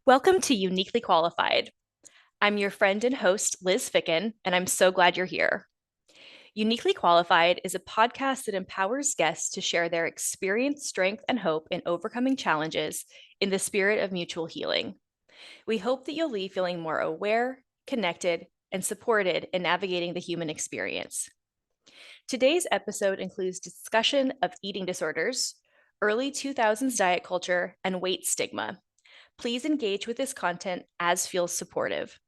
Welcome to Uniquely Qualified. I'm your friend and host, Liz Ficken, and I'm so glad you're here. Uniquely Qualified is a podcast that empowers guests to share their experience, strength, and hope in overcoming challenges in the spirit of mutual healing. We hope that you'll leave feeling more aware, connected, and supported in navigating the human experience. Today's episode includes discussion of eating disorders, early 2000s diet culture, and weight stigma. Please engage with this content as feels supportive.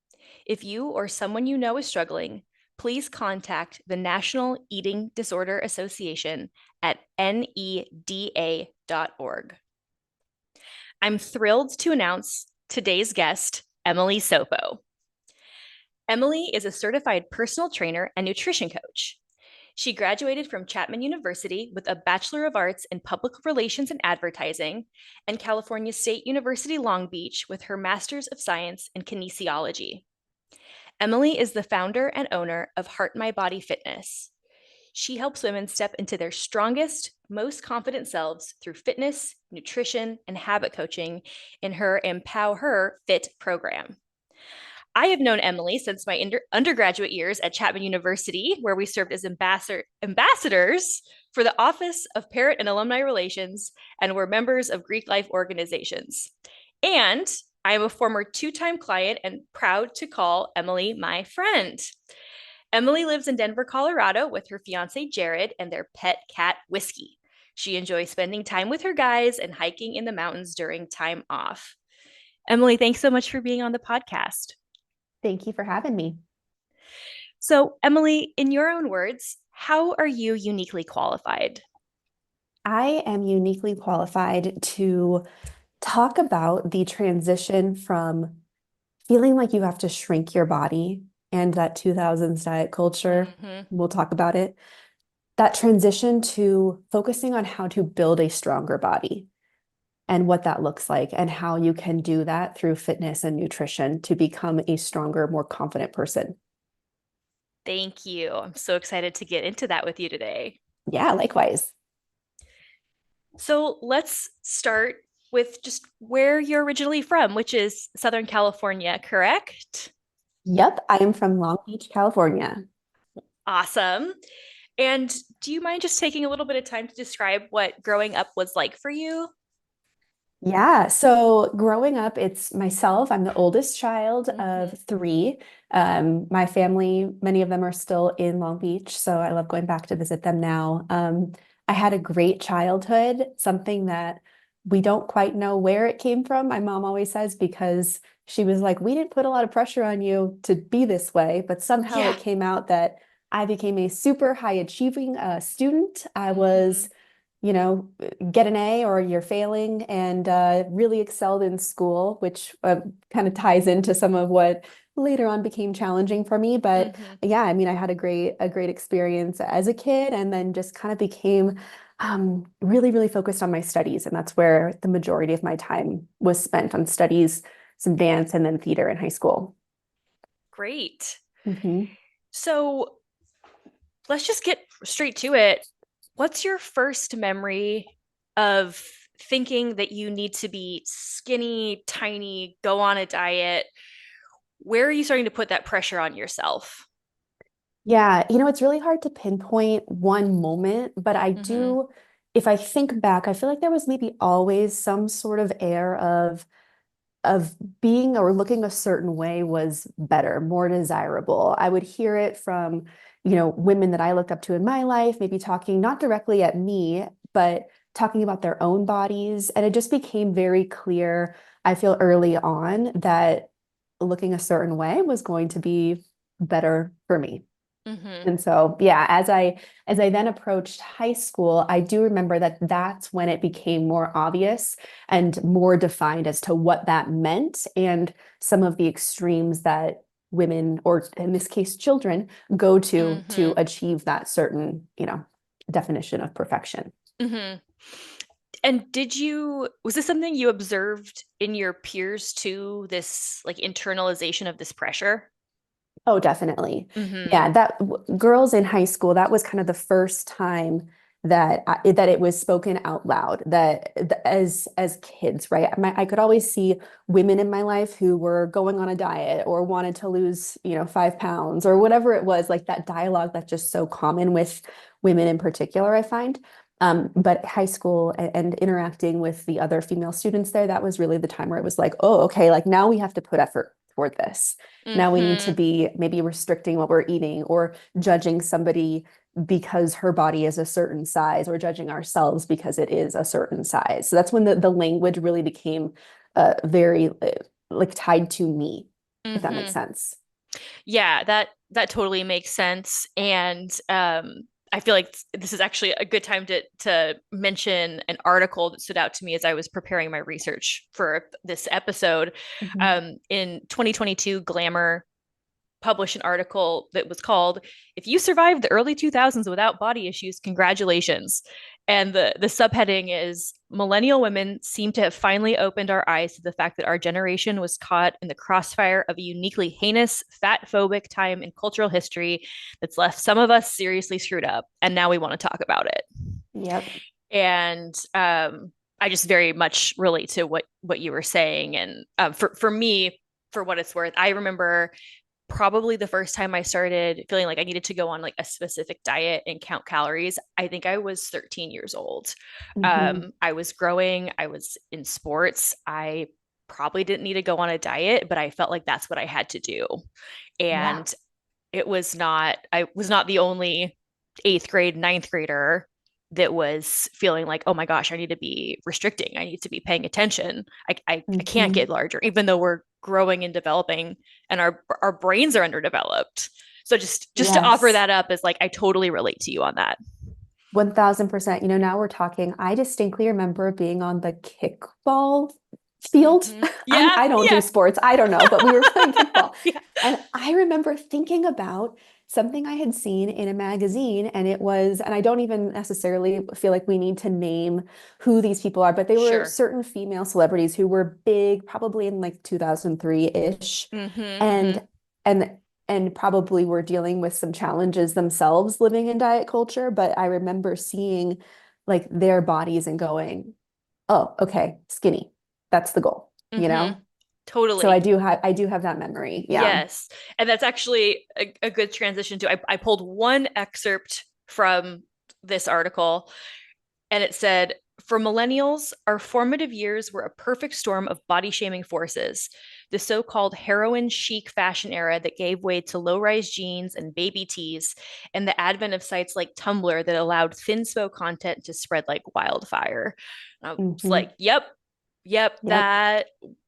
If you or someone you know is struggling, please contact the National Eating Disorder Association at neda.org. I'm thrilled to announce today's guest, Emily Sopo. Emily is a certified personal trainer and nutrition coach. She graduated from Chapman University with a Bachelor of Arts in Public Relations and Advertising and California State University Long Beach with her Master's of Science in Kinesiology. Emily is the founder and owner of HeartMyBody Fitness. She helps women step into their strongest, most confident selves through fitness, nutrition, and habit coaching in her Empower Her Fit program. I have known Emily since my undergraduate years at Chapman University, where we served as ambassadors for the Office of Parent and Alumni Relations and were members of Greek life organizations. And I am a former two-time client and proud to call Emily my friend. Emily lives in Denver, Colorado with her fiance, Jared, and their pet cat, Whiskey. She enjoys spending time with her guys and hiking in the mountains during time off. Emily, thanks so much for being on the podcast. Thank you for having me. So, Emily, in your own words, how are you uniquely qualified? I am uniquely qualified to talk about the transition from feeling like you have to shrink your body and that 2000s diet culture. We'll talk about it. That transition to focusing on how to build a stronger body and what that looks like and how you can do that through fitness and nutrition to become a stronger, more confident person. Thank you. I'm so excited to get into that with you today. Yeah, likewise. So let's start with just where you're originally from, which is Southern California, correct? Yep, I am from Long Beach, California. Awesome. And do you mind just taking a little bit of time to describe what growing up was like for you? Yeah, so growing up, it's myself. I'm the oldest child of three. My family, many of them are still in Long Beach, so I love going back to visit them now. I had a great childhood, something that we don't quite know where it came from. My mom always says because she was like, we didn't put a lot of pressure on you to be this way, but somehow Yeah. it came out that I became a super high achieving student. I was get an A or you're failing, and really excelled in school, which kind of ties into some of what later on became challenging for me. But yeah, I mean, I had a great experience as a kid, and then just kind of became really, really focused on my studies. And that's where the majority of my time was spent on studies, some dance, and then theater in high school. Great. Mhm. So let's just get straight to it. What's your first memory of thinking that you need to be skinny, tiny, go on a diet? Where are you starting to put that pressure on yourself? Yeah, it's really hard to pinpoint one moment, but I do, if I think back, I feel like there was maybe always some sort of air of being or looking a certain way was better, more desirable. I would hear it from, women that I looked up to in my life, maybe talking not directly at me, but talking about their own bodies. And it just became very clear, I feel early on, that looking a certain way was going to be better for me. Mm-hmm. And so, yeah, as I then approached high school, I do remember that that's when it became more obvious and more defined as to what that meant and some of the extremes that women, or in this case, children, go to Mm-hmm. achieve that certain, definition of perfection. Mm-hmm. And was this something you observed in your peers too, this like internalization of this pressure? Oh, definitely. Mm-hmm. Yeah, girls in high school, that was kind of the first time that it was spoken out loud, that as kids, right? I could always see women in my life who were going on a diet or wanted to lose, 5 pounds or whatever it was, like that dialogue that's just so common with women in particular, I find. But high school and interacting with the other female students there, that was really the time where it was like, oh, okay, like now we have to put effort toward this. Now we need to Mm-hmm. be maybe restricting what we're eating or judging somebody because her body is a certain size or judging ourselves because it is a certain size. So that's when the language really became very like tied to me, if that makes Mm-hmm. sense. Yeah, that totally makes sense. And I feel like this is actually a good time to mention an article that stood out to me as I was preparing my research for this episode. Mhm. In 2022, Glamour published an article that was called "If You Survived the Early 2000s Without Body Issues, Congratulations." And the subheading is Millennial women seem to have finally opened our eyes to the fact that our generation was caught in the crossfire of a uniquely heinous, fat phobic time in cultural history that's left some of us seriously screwed up. And now we want to talk about it. Yep. And I just very much relate to what you were saying. And for me, for what it's worth, I remember probably the first time I started feeling like I needed to go on like a specific diet and count calories, I think I was 13 years old. Hmm. I was growing, I was in sports. I probably didn't need to go on a diet, but I felt like that's what I had to do. Yeah, And I was not the only eighth grade, ninth grader that was feeling like, oh my gosh, I need to be restricting. I need to be paying attention. I can't hmm. get larger, even though we're growing and developing and our brains are underdeveloped. So just to offer Yes. that up is like I totally relate to you on that. 1000%. Now we're talking. I distinctly remember being on the kickball field. Mm-hmm. Yeah, I don't do yeah, sports. I don't know, but we were playing kickball. yeah, And I remember thinking about something I had seen in a magazine, and and I don't even necessarily feel like we need to name who these people are, but they were sure. certain female celebrities who were big, probably in like 2003-ish. Mm-hmm, mm-hmm. And and and probably were dealing with some challenges themselves living in diet culture, but I remember seeing like their bodies and going, "Oh, okay, skinny. That's the goal." Mm-hmm. So Totally. I do have that memory. Yeah. Yes. And that's actually a good transition to I pulled one excerpt from this article and it said, for millennials, our formative years were a perfect storm of body shaming forces. The so called heroin chic fashion era that gave way to low rise jeans and baby tees, and the advent of sites like Tumblr that allowed thinspo content to spread like wildfire. I was Hmm. like, yep, Yep. that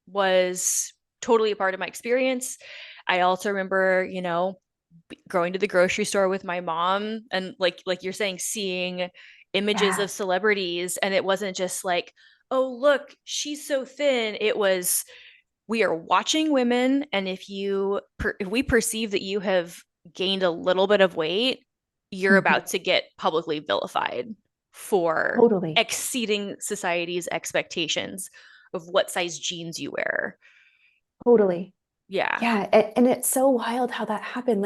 was totally a part of my experience. I also remember, going to the grocery store with my mom and like you're saying, seeing images Yeah. of celebrities, and it wasn't just like, oh look, she's so thin. It was, we are watching women, and if we perceive that you have gained a little bit of weight, you're Hmm. about to get publicly vilified for Totally. exceeding society's expectations of what size jeans you wear. Totally. Yeah. Yeah, and it's so wild how that happened.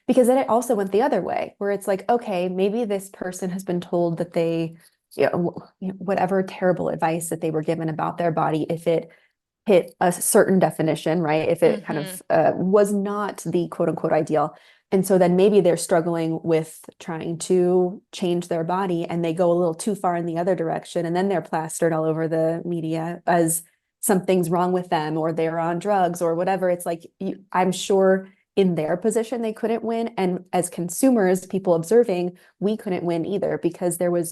Because then it also went the other way, where it's like, okay, maybe this person has been told that whatever terrible advice that they were given about their body, if it hit a certain definition, right? If it kind Mm-hmm. of was not the quote unquote ideal. And so then maybe they're struggling with trying to change their body and they go a little too far in the other direction. And then they're plastered all over the media as something's wrong with them or they're on drugs or whatever. It's like, I'm sure in their position, they couldn't win. And as consumers, people observing, we couldn't win either because there was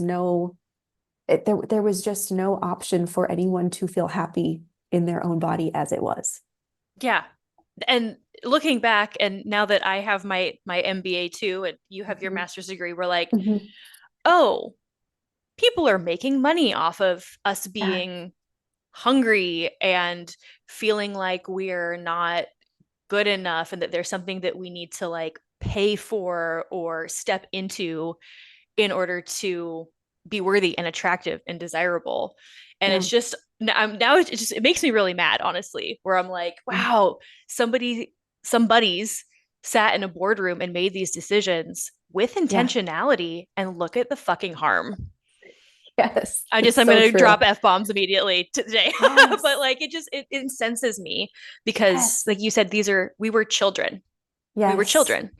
just no option for anyone to feel happy in their own body as it was. Yeah. And looking back, and now that I have my MBA too, and you have your Mhm. master's degree, we're like, Mhm. oh, people are making money off of us Yeah, being hungry and feeling like we're not good enough, and that there's something that we need to like pay for or step into in order to be worthy and attractive and desirable. And yeah, it's just now it makes me really mad, honestly, where I'm like, wow, somebody's sat in a boardroom and made these decisions with Yeah. intentionality and look at the fucking harm. Yes. I'm It's so gonna drop true. F-bombs immediately today. But Yes. like it incenses me because Yes. like you said, we were children. We were Yes. children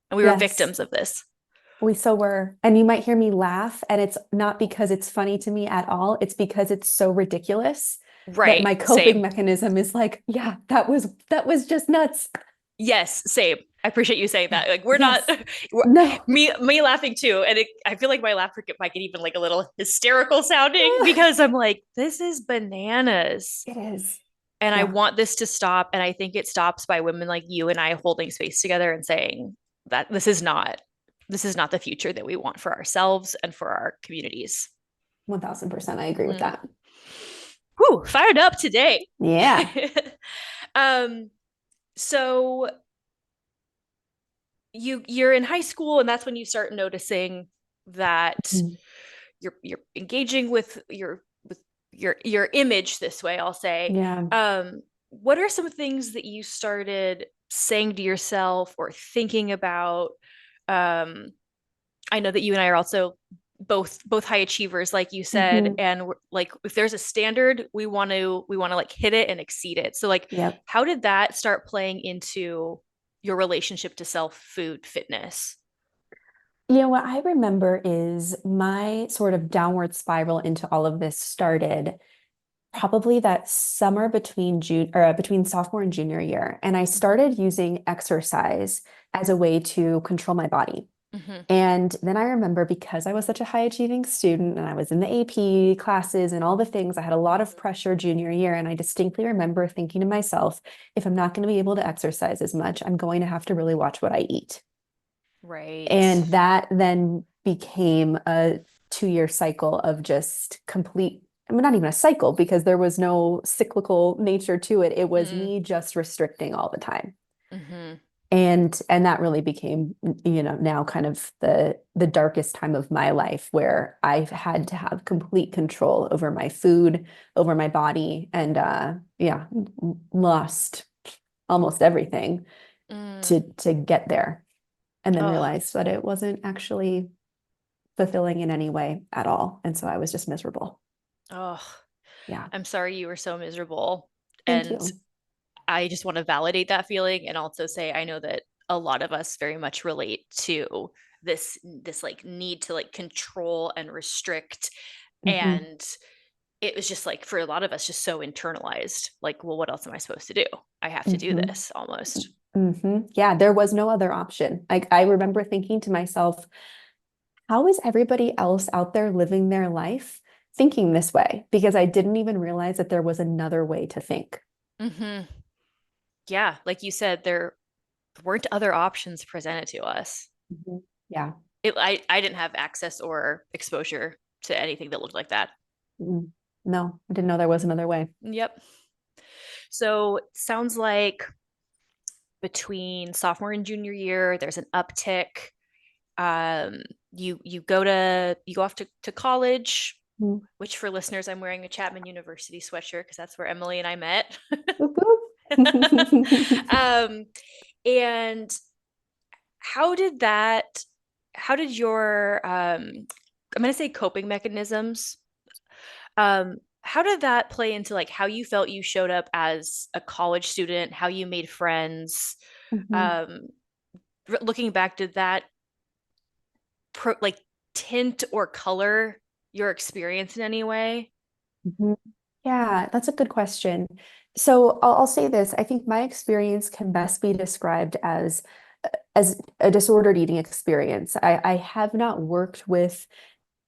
and we were Yes. victims of this. We so were. And you might hear me laugh, and it's not because it's funny to me at all. It's because it's so ridiculous that Right. my coping Same. mechanism is like, yeah, that was just nuts. Yes, same. I appreciate you saying Yeah. that. Like we're not Yes. No. me laughing too, and I feel like my laugh might get even like a little hysterical sounding because I'm like, this is bananas, It is. and I Yeah. want this to stop. And I think it stops by women like you and I holding space together and saying that this is not the future that we want for ourselves and for our communities. 1000%. I agree with Mm-hmm. that. Whew, fired up today. Yeah. um, so you're in high school and that's when you start noticing that Mhm. you're engaging with your image this way, I'll say. Yeah. What are some things that you started saying to yourself or thinking about? um I know that you and I are also both high achievers like you said, Hmm. and like if there's a standard we want to like hit it and exceed it. So like Yep. how did that start playing into your relationship to self food fitness? You know, what I remember is my sort of downward spiral into all of this started probably that summer between between sophomore and junior year. And I Mm-hmm. started using exercise as a way to control my body. Mm-hmm. And then I remember because I was such a high achieving student and I was in the AP classes and all the things, I had a lot of pressure junior year. And I distinctly remember thinking to myself, if I'm not going to be able to exercise as much, I'm going to have to really watch what I eat. Right. And that then became a 2 year cycle of just complete, I mean, not even a cycle because there was no cyclical nature to it. It was Mm-hmm. me just restricting all the time. Mm-hmm. And that really became, now kind of the darkest time of my life where I've had to have complete control over my food, over my body, and yeah, lost almost everything Mm. to get there and then Oh, realized that it wasn't actually fulfilling in any way at all. And so I was just miserable. oh, Yeah. I'm sorry you were so miserable. Thank And you. I just want to validate that feeling and also say I know that a lot of us very much relate to this like need to like control and restrict. Hmm. And it was just like for a lot of us just so internalized. Like, well, what else am I supposed to do? I have to do Hmm. this almost. Yeah, there was no other option. Like I remember thinking to myself, how is everybody else out there living their life thinking this way? Because I didn't even realize that there was another way to think. Hmm. Yeah, like you said, there weren't other options presented to us. Mhm. Yeah. I didn't have access or exposure to anything that looked like that. Mm. No, I didn't know there was another way. Yep. So sounds like between sophomore and junior year, there's an uptick. Um, you go off to college, Mm. which for listeners, I'm wearing a Chapman University sweatshirt because that's where Emily and I met. Whoop, whoop. um, and how did that? How did your I'm going to say coping mechanisms. How did that play into like how you felt you showed up as a college student, how you made friends? Mhm. Um, looking back, did that like tint or color your experience in any way? Mhm. Yeah, that's a good question. So I'll say this. I think my experience can best be described as a disordered eating experience. I have not worked with,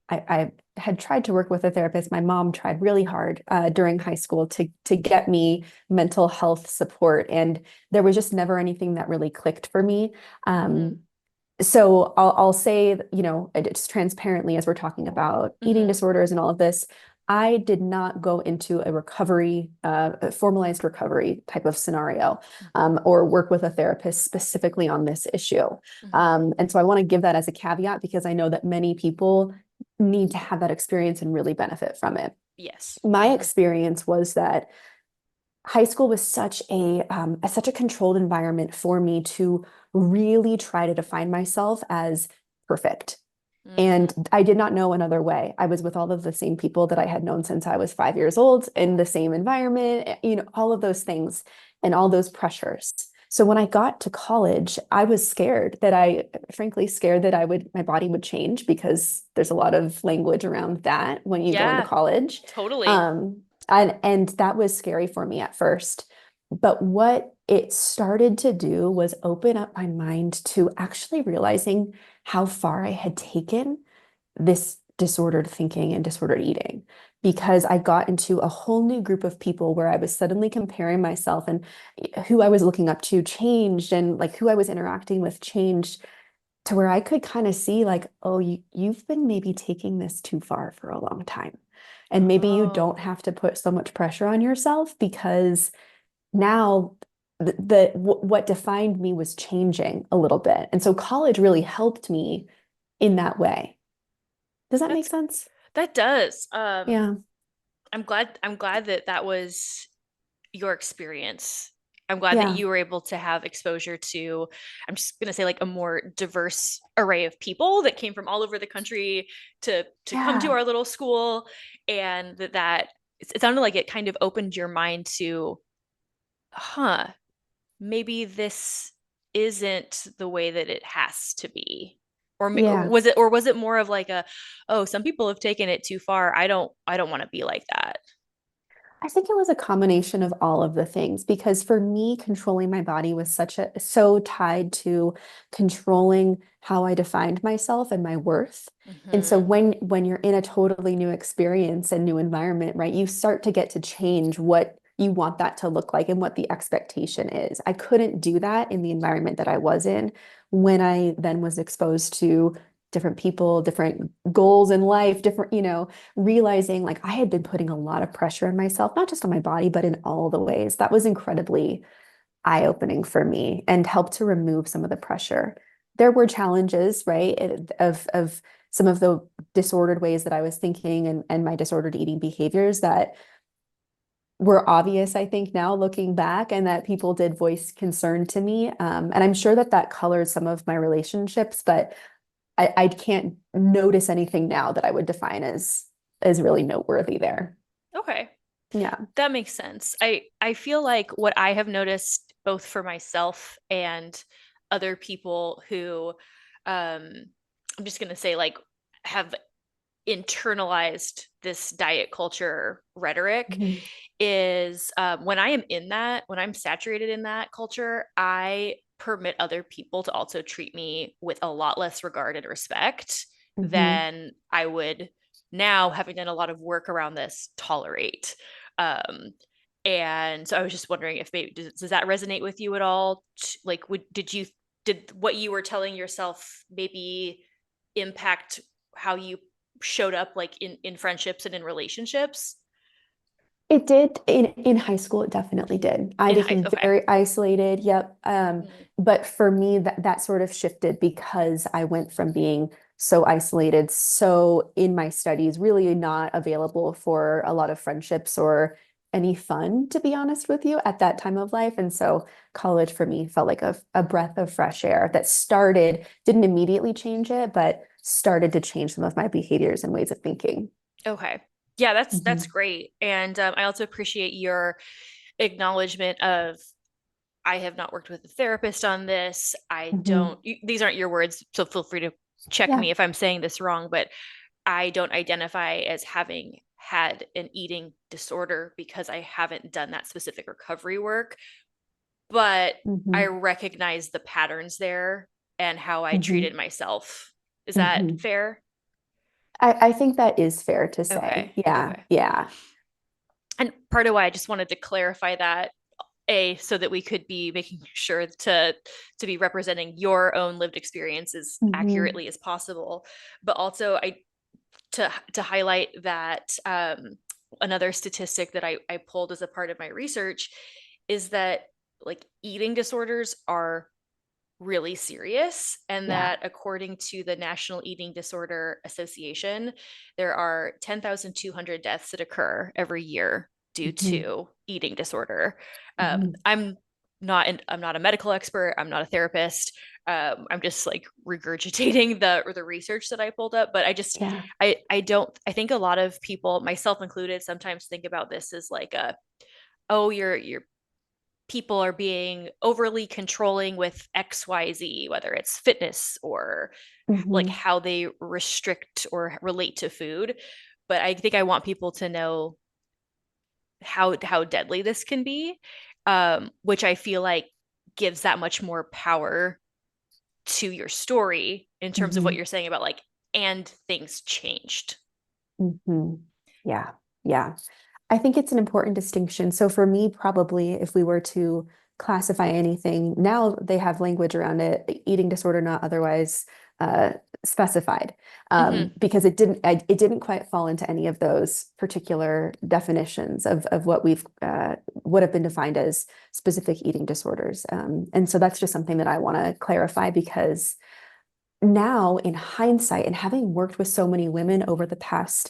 I had tried to work with a therapist. My mom tried really hard during high school to get me mental health support, and there was just never anything that really clicked for me. Mm-hmm. Um, so I'll say, just transparently, as we're talking about eating Mm-hmm. disorders and all of this, I did not go into a formalized recovery type of scenario, or work with a therapist specifically on this issue. Mm-hmm. And so I want to give that as a caveat because I know that many people need to have that experience and really benefit from it. Yes. My Mm-hmm. experience was that high school was such a controlled environment for me to really try to define myself as perfect. Mm-hmm. And I did not know another way. I was with all of the same people that I had known since I was 5 years old in the same environment, all of those things and all those pressures. So when I got to college, I was scared that frankly, scared that my body would change because there's a lot of language around that when you go into Yeah, college. totally. Um, and that was scary for me at first. But what it started to do was open up my mind to actually realizing how far I had taken this disordered thinking and disordered eating because I got into a whole new group of people where I was suddenly comparing myself and who I was looking up to changed and like who I was interacting with changed to where I could kind of see like, oh, you've been maybe taking this too far for a long time. And maybe you don't Oh, have to put so much pressure on yourself because now what defined me was changing a little bit. And so college really helped me in that way. Does that make that's sense? that does. Yeah. I'm glad that that was your experience. I'm glad that Yeah. you were able to have exposure to, I'm just gonna say like a more diverse array of people that came from all over the country to come to Yeah. our little school, and that it sounded like it kind of opened your mind to, huh, maybe this isn't the way that it has to be. Or Yeah. was it more of like a, oh, some people have taken it too far. I don't want to be like that. I think it was a combination of all of the things because for me, controlling my body was so tied to controlling how I defined myself and my worth. And so Hmm. when you're in a totally new experience and new environment, right, you start to get to change what you want that to look like and what the expectation is. I couldn't do that in the environment that I was in when I then was exposed to different people, different goals in life, different, realizing like I had been putting a lot of pressure on myself, not just on my body, but in all the ways. That was incredibly eye-opening for me and helped to remove some of the pressure. There were challenges, right, of some of the disordered ways that I was thinking and my disordered eating behaviors that were obvious, I think, now looking back, and that people did voice concern to me. And I'm sure that that colored some of my relationships, but I can't notice anything now that I would define as really noteworthy there. Okay. Yeah. That makes sense. I feel like what I have noticed both for myself and other people who, I'm just gonna say like, have internalized this diet culture rhetoric, Mhm. is when I am in that, when I'm saturated in that culture, I permit other people to also treat me with a lot less regard and respect Mhm. than I would now, having done a lot of work around this, tolerate. Um, and so I was just wondering if maybe does that resonate with you at all? Like, did what you were telling yourself maybe impact how you showed up like in friendships and in relationships? It did in high school, it definitely did. I In high, became okay. very isolated. Yep. Mhm. But for me, that sort of shifted because I went from being so isolated, so in my studies, really not available for a lot of friendships or any fun, to be honest with you, at that time of life. And so college for me felt like a breath of fresh air that didn't immediately change it, but started to change some of my behaviors and ways of thinking. Okay. Yeah, that's Mhm. great. And I also appreciate your acknowledgement of, I have not worked with a therapist on this. I Mhm. don't, these aren't your words, so feel free to check Yeah. me if I'm saying this wrong, but I don't identify as having had an eating disorder because I haven't done that specific recovery work, but I Mhm. recognize the patterns there and how I treated Mhm. myself. Is that Mhm. fair? I think that is fair to Okay. say. Yeah. Okay. Yeah. And part of why I just wanted to clarify that, a, so that we could be making sure to be representing your own lived experience as Mhm. accurately as possible, but also I to highlight that, another statistic that I pulled as a part of my research is that like eating disorders are really serious, and Yeah. that according to the National Eating Disorder Association, there are 10,200 deaths that occur every year due Mhm. to eating disorder. Mhm. I'm I'm not a medical expert. I'm not a therapist. I'm just like regurgitating the research that I pulled up. But Yeah. I don't, I think a lot of people, myself included, sometimes think about this as like oh, your people are being overly controlling with XYZ, whether it's fitness or like Hmm. how they restrict or relate to food. But I think I want people to know how deadly this can be, which I feel like gives that much more power to your story in terms of what Hmm. you're saying about like, and things changed. Hmm. Yeah. Yeah. I think it's an important distinction. So for me, probably if we were to classify anything, now they have language around it, eating disorder not otherwise uh, specified, Mm-hmm. because it didn't quite fall into any of those particular definitions of what we've would have been defined as specific eating disorders. And so that's just something that I want to clarify because now in hindsight and having worked with so many women over the past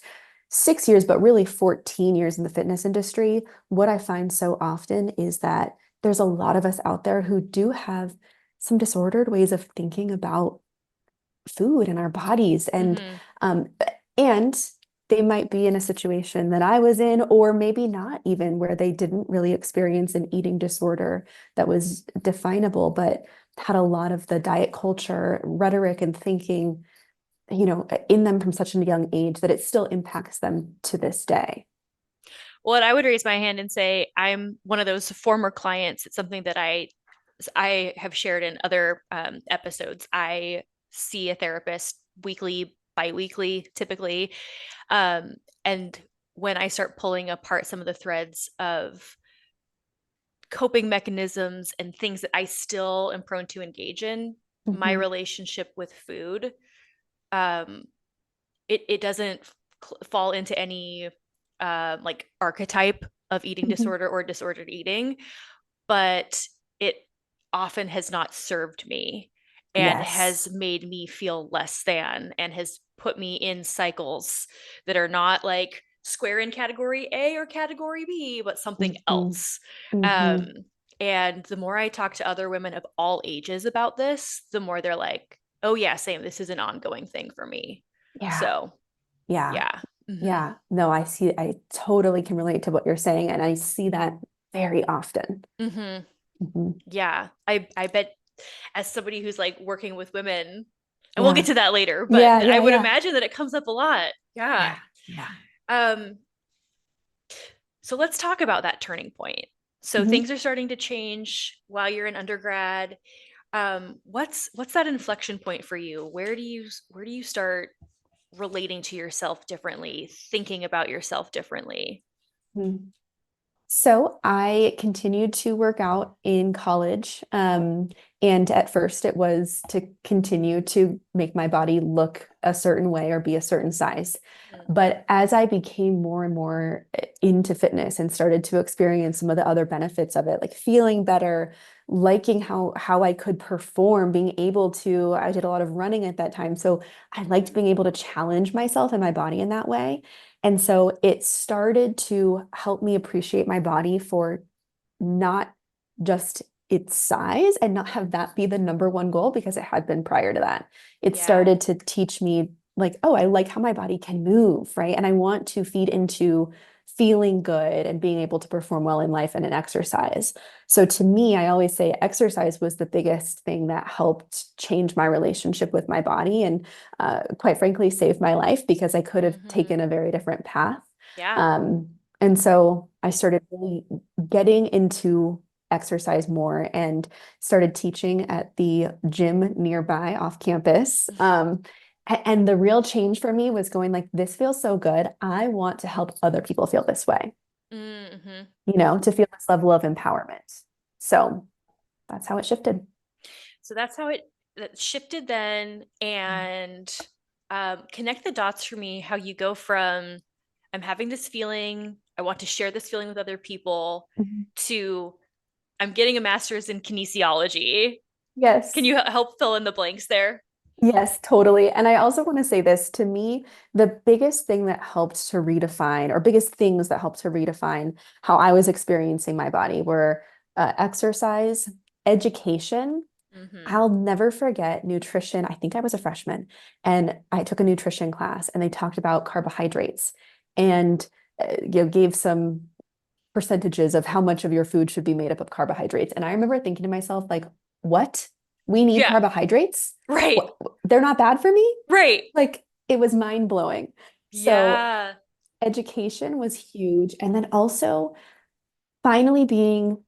6 years, but really 14 years in the fitness industry, what I find so often is that there's a lot of us out there who do have some disordered ways of thinking about food and our bodies. Mm-hmm. Um, and they might be in a situation that I was in, or maybe not even where they didn't really experience an eating disorder that was definable, but had a lot of the diet culture, rhetoric, and thinking, in them from such a young age that it still impacts them to this day. Well, and I would raise my hand and say I'm one of those former clients. It's something that I have shared in other episodes. I see a therapist weekly, biweekly, typically, and when I start pulling apart some of the threads of coping mechanisms and things that I still am prone to engage in, my Mhm. relationship with food, um, it doesn't fall into any like archetype of eating Mhm. disorder or disordered eating, but it often has not served me and Yes. has made me feel less than and has put me in cycles that are not like square in category A or category B, but something Mhm. else. Um, Mhm. and the more I talk to other women of all ages about this, the more they're like, oh, yeah, same. This is an ongoing thing for me. Yeah. So, Yeah. yeah. Hmm. Yeah. No, I totally can relate to what you're saying. And I see that very often. Hmm. Mhm. Yeah. I bet as somebody who's like working with women, and we'll get Yeah. to that later, but Yeah. I Yeah. would Yeah. imagine that it comes up a lot. Yeah. Yeah. Yeah. Um, so let's talk about that turning point. So Mhm. things are starting to change while you're in undergrad. What's that inflection point for you? Where do you start relating to yourself differently, thinking about yourself differently? Mhm. So I continued to work out in college. And at first it was to continue to make my body look a certain way or be a certain size. Mhm. But as I became more and more into fitness and started to experience some of the other benefits of it, like feeling better, liking how I could perform, being able to, I did a lot of running at that time. So I liked being able to challenge myself and my body in that way. And so it started to help me appreciate my body for not just its size and not have that be the number one goal because it had been prior to that. It Yeah. started to teach me, like, oh, I like how my body can move, right? And I want to feed into feeling good and being able to perform well in life and in exercise. So to me, I always say exercise was the biggest thing that helped change my relationship with my body and quite frankly save my life because I could have Hmm. taken a very different path. Yeah. Um, and so I started really getting into exercise more and started teaching at the gym nearby off campus. And the real change for me was going like, this feels so good. I want to help other people feel this way, Hmm. to feel this level of empowerment. So that's how it shifted. So that's how that shifted then. And connect the dots for me how you go from I'm having this feeling, I want to share this feeling with other people, Mhm. to I'm getting a master's in kinesiology. Can Yes. you help fill in the blanks there? Yes, totally. And I also want to say this to me, the biggest thing that helped to redefine, or biggest things that helped to redefine how I was experiencing my body were exercise, education. Mm-hmm. I'll never forget nutrition. I think I was a freshman and I took a nutrition class and they talked about carbohydrates and gave some percentages of how much of your food should be made up of carbohydrates. And I remember thinking to myself, like, what? We need Yeah. carbohydrates? Right. What? They're not bad for me? Right. Like, it was mind blowing. So, Yeah. education was huge. And then also, finally being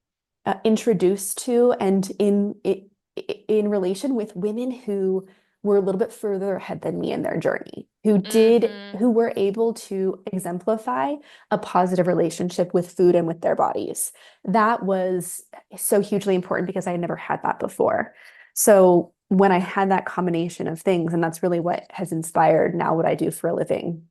introduced to and in relation with women who were a little bit further ahead than me in their journey, Mm-hmm. who were able to exemplify a positive relationship with food and with their bodies. That was so hugely important because I had never had that before. So when I had that combination of things, and that's really what has inspired now what I do for a living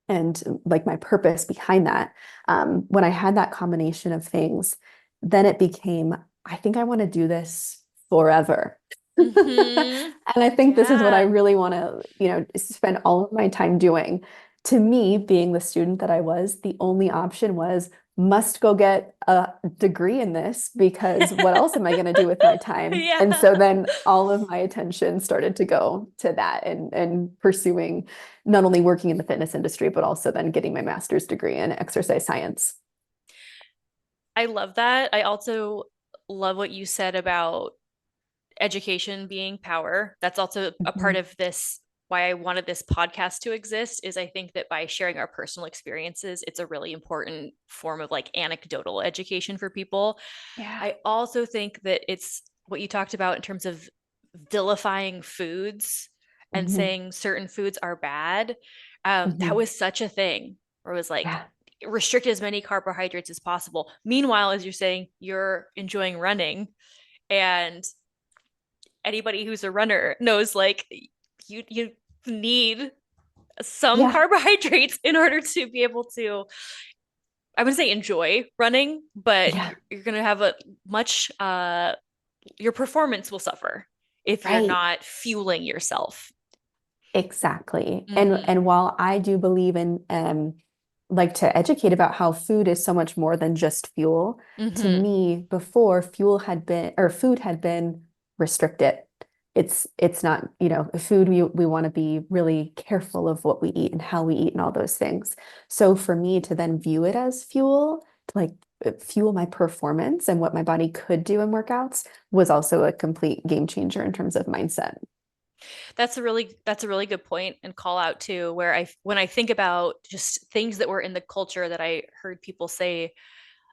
and like my purpose behind that. When I had that combination of things, then it became, I think I want to do this forever. Mm-hmm. And I think this is what I Yeah. really want to, spend all of my time doing. To me, being the student that I was, the only option was must go get a degree in this because what else am I going to do with my time? And Yeah. so then all of my attention started to go to that and pursuing not only working in the fitness industry, but also then getting my master's degree in exercise science. I love that. I also love what you said about education being power. That's also a part Mhm. of this why I wanted this podcast to exist is I think that by sharing our personal experiences, it's a really important form of like anecdotal education for people. Yeah. I also think that it's what you talked about in terms of vilifying foods and Mhm. saying certain foods are bad. That Mhm. was such a thing where it was like, Yeah. restrict as many carbohydrates as possible. Meanwhile, as you're saying, you're enjoying running, and anybody who's a runner knows like you need some Yeah. carbohydrates in order to be able to, I wouldn't say enjoy running, but Yeah. you're going to have a much your performance will suffer if you're Right. not fueling yourself. Exactly. Mm-hmm. And while I do believe in like to educate about how food is so much more than just fuel, to Mm-hmm. me before fuel had been or food had been restricted. It's not, food we want to be really careful of what we eat and how we eat and all those things. So for me to then view it as fuel, to like fuel my performance and what my body could do in workouts was also a complete game changer in terms of mindset. That's a really good point and call out too, where I when I think about just things that were in the culture that I heard people say,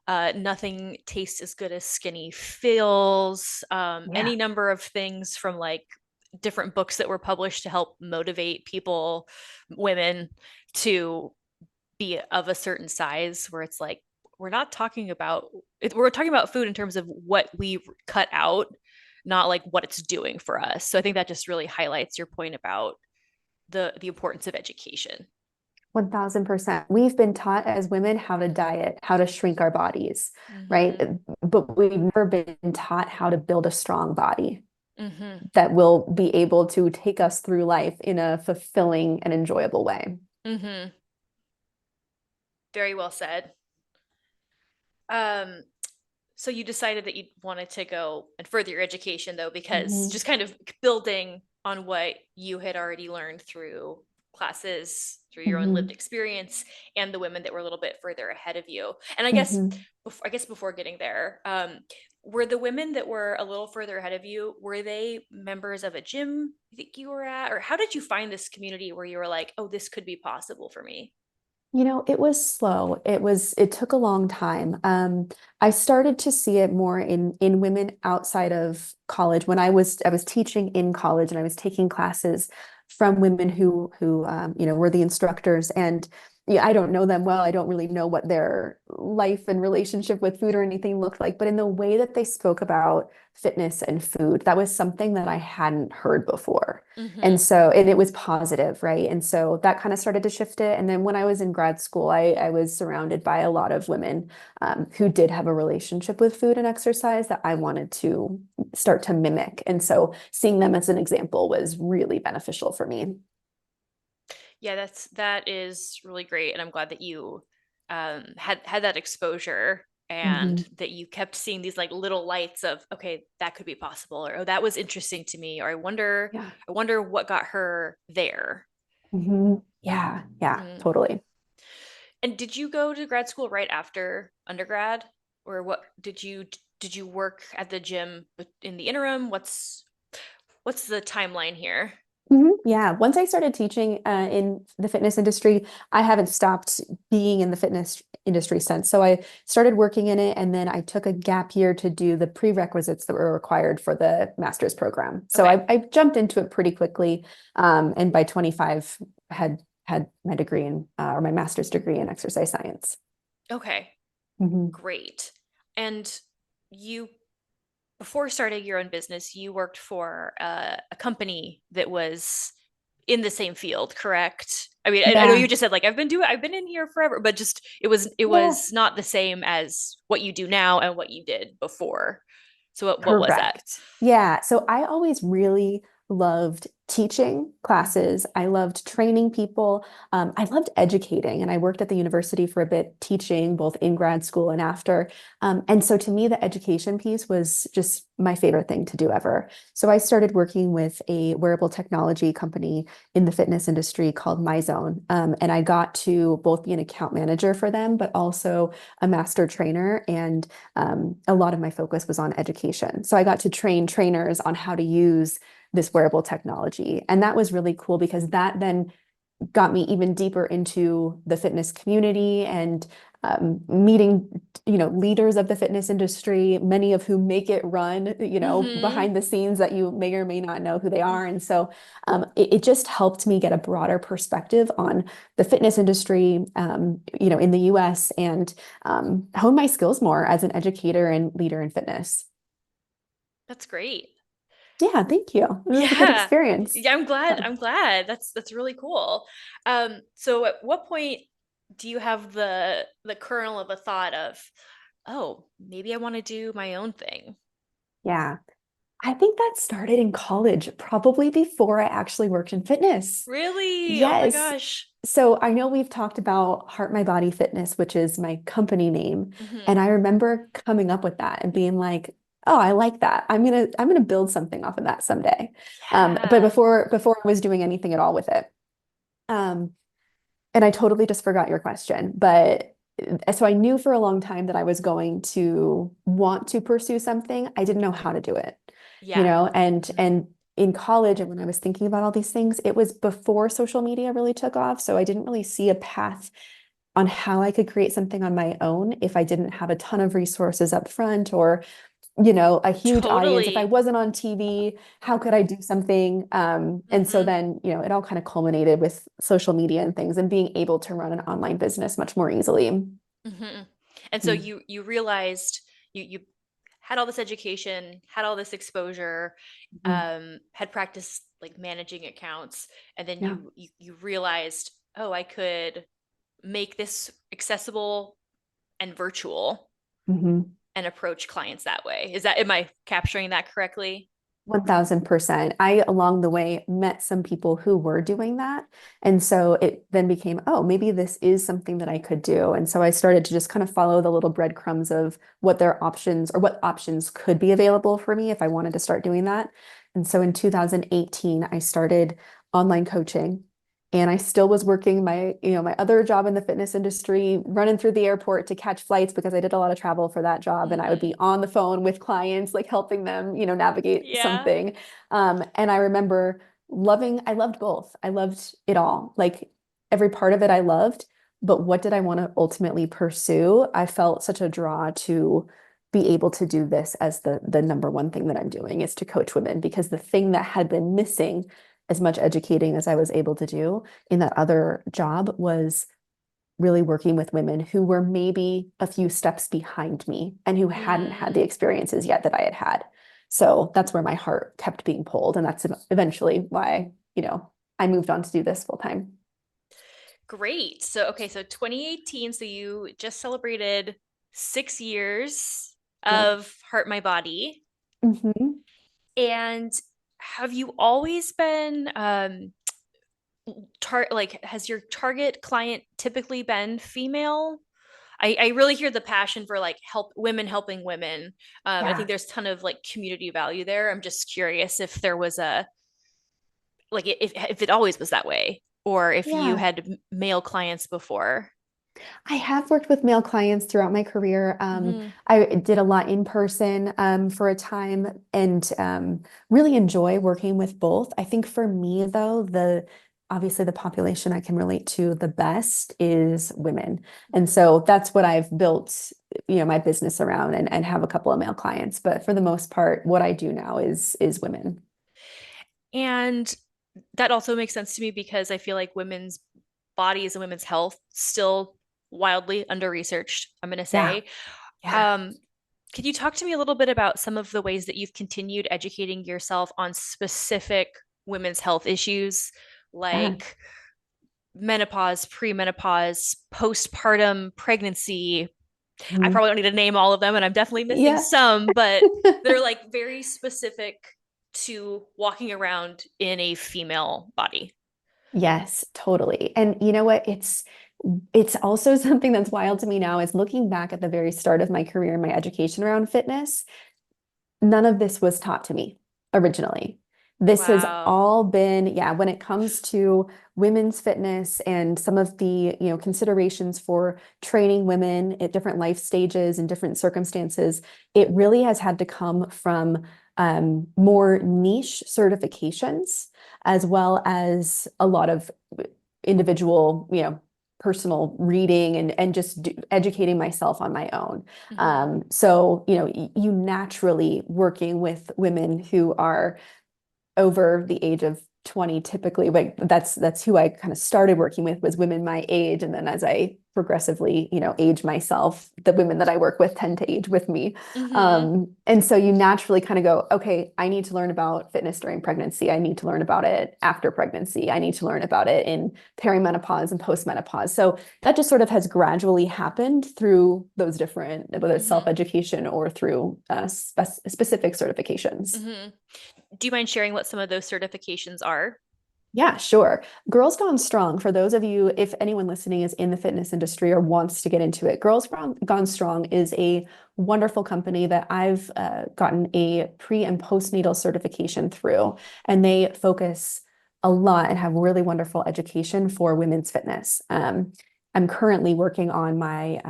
nothing tastes as good as skinny feels, Yeah. any number of things from like different books that were published to help motivate people, women, to be of a certain size, where it's like we're not talking about we're talking about food in terms of what we cut out, not like what it's doing for us. So I think that just really highlights your point about the importance of education. 1000%. We've been taught as women how to diet, how to shrink our bodies, right? Mm-hmm. But we've never been taught how to build a strong body Mm-hmm. that will be able to take us through life in a fulfilling and enjoyable way. Mm-hmm. Very well said. um So you decided that you wanted to go and further your education though, because Mhm. just kind of building on what you had already learned through classes, through your own lived Mhm. experience, and the women that were a little bit further ahead of you. And Mhm. before getting there, were the women that were a little further ahead of you, were they members of a gym that you were at, or how did you find this community where you were like, oh, this could be possible for me? It was slow. It took a long time. I started to see it more in women outside of college when I was teaching in college and I was taking classes from women who were the instructors. And yeah, I don't know them well. I don't really know what their life and relationship with food or anything looked like, but in the way that they spoke about fitness and food, that was something that I hadn't heard before. Mm-hmm. And it was positive, right? And so that kind of started to shift it. And then when I was in grad school, I was surrounded by a lot of women who did have a relationship with food and exercise that I wanted to start to mimic. And so seeing them as an example was really beneficial for me. Yeah, that is really great, and I'm glad that you had that exposure. and Mhm. that you kept seeing these like little lights of, okay, that could be possible, or oh, that was interesting to me, or Yeah. I wonder what got her there. Yeah. Yeah, Mm. totally. And did you go to grad school right after undergrad, or what did you work at the gym in the interim? What's the timeline here? Yeah. Once I started teaching in the fitness industry, I haven't stopped being in the fitness industry since. So I started working in it, and then I took a gap year to do the prerequisites that were required for the master's program. So Okay. I jumped into it pretty quickly, and by 25 had my degree in or my master's degree in exercise science. Okay. Mhm. Great. And you, before starting your own business, you worked for a company that was in the same field, correct? I mean, I know Yeah. you just said like I've been in here forever, but just it Yeah. was not the same as what you do now and what you did before. So what was that? Correct. Yeah. So I always really loved teaching classes. I loved training people. I loved educating, and I worked at the university for a bit teaching both in grad school and after. And so to me, the education piece was just my favorite thing to do ever. So I started working with a wearable technology company in the fitness industry called MyZone. And I got to both be an account manager for them, but also a master trainer. And a lot of my focus was on education. So I got to train trainers on how to use this wearable technology. And that was really cool because that then got me even deeper into the fitness community and meeting, leaders of the fitness industry, many of whom make it run, Mm-hmm. behind the scenes that you may or may not know who they are. And so it just helped me get a broader perspective on the fitness industry, in the US and hone my skills more as an educator and leader in fitness. That's great. Yeah, thank you. It was a good Yeah. experience. Yeah, I'm glad. Yeah. I'm glad. That's really cool. So at what point do you have the kernel of a thought of, oh, maybe I want to do my own thing? Yeah. I think that started in college, probably before I actually worked in fitness. Really? Oh my Yes. gosh. So I know we've talked about HeartMyBody Fitness, which is my company name. And Hmm. I remember coming up with that and being like, oh, I like that. I'm gonna build something off of that someday. But Yeah. before I was doing anything at all with it. Um, and I totally just forgot your question. But so I knew for a long time that I was going to want to pursue something. I didn't know how to do it, Yeah. Hmm. and in college and when I was thinking about all these things, it was before social media really took off. So I didn't really see a path on how I could create something on my own if I didn't have a ton of resources up front or a huge audience. If I Totally. wasn't on TV, how could I do something? And so Hmm. then, it all kind of culminated with social media and things and being able to run an online business much more easily. Hmm. And so Mm. you realized you had all this education, had all this exposure, Mhm. had practiced like managing accounts, and then Yeah. you realized, oh, I could make this accessible and virtual Mhm. and approach clients that way. Am I capturing that correctly? 1000%. I, along the way, met some people who were doing that. And so it then became, oh, maybe this is something that I could do. And so I started to just kind of follow the little breadcrumbs of what their options or what options could be available for me if I wanted to start doing that. And so in 2018, I started online coaching. And I still was working my other job in the fitness industry, running through the airport to catch flights because I did a lot of travel for that job. And I would Hmm. be on the phone with clients, like helping them, navigate Yeah. something. And I remember I loved both. I loved it all. Like every part of it I loved. But what did I want to ultimately pursue? I felt such a draw to be able to do this as the number one thing that I'm doing is to coach women because the thing that had been missing as much educating as I was able to do in that other job was really working with women who were maybe a few steps behind me and who hadn't had the Mm. experiences yet that I had had. So that's where my heart kept being pulled. And that's eventually why, I moved on to do this full time. Great. So 2018, so you just celebrated 6 years Yep. of Heart My Body. Hmm. And have you always been like has your target client typically been female? I really hear the passion for like women helping women. I think Yeah. there's a ton of like community value there. I'm just curious if there was a like if it always was that way, or if you Yeah. had male clients before. I have worked with male clients throughout my career. Mm-hmm. I did a lot in person for a time and really enjoy working with both. I think for me, though, the obviously the population I can relate to the best is women. And Mm-hmm. so that's what I've built, my business around and have a couple of male clients. But for the most part, what I do now is women. And that also makes sense to me because I feel like women's bodies and women's health still wildly under researched, I'm going to Yeah. say. Yeah. Um, could you talk to me a little bit about some of the ways that you've continued educating yourself on specific women's health issues Yeah. like menopause, premenopause, postpartum pregnancy? I Mhm. probably don't need to name all of them, and I'm definitely missing Yeah. some, but they're like very specific to walking around in a female body. Yes, totally. And you know what? It's also something that's wild to me now is looking back at the very start of my career and my education around fitness, none of this was taught to me originally. This has Wow. all been, yeah, when it comes to women's fitness and some of the, considerations for training women at different life stages and different circumstances, it really has had to come from more niche certifications, as well as a lot of individual, personal reading and just educating myself on my own. Mm-hmm. So, you naturally working with women who are over the age of 20 typically, like that's who I kind of started working with was women my age. And then as I progressively, age myself, the women that I work with tend to age with me. Mm-hmm. And so you naturally kind of go, okay, I need to learn about fitness during pregnancy. I need to learn about it after pregnancy. I need to learn about it in perimenopause and postmenopause. So that just sort of has gradually happened through those different, whether it's Mm-hmm. self-education or through specific certifications. Mm-hmm. Do you mind sharing what some of those certifications are? Yeah, sure. Girls Gone Strong, for those of you, if anyone listening is in the fitness industry or wants to get into it, Gone Strong is a wonderful company that I've gotten a pre and postnatal certification through. And they focus a lot and have really wonderful education for women's fitness. I'm currently working on my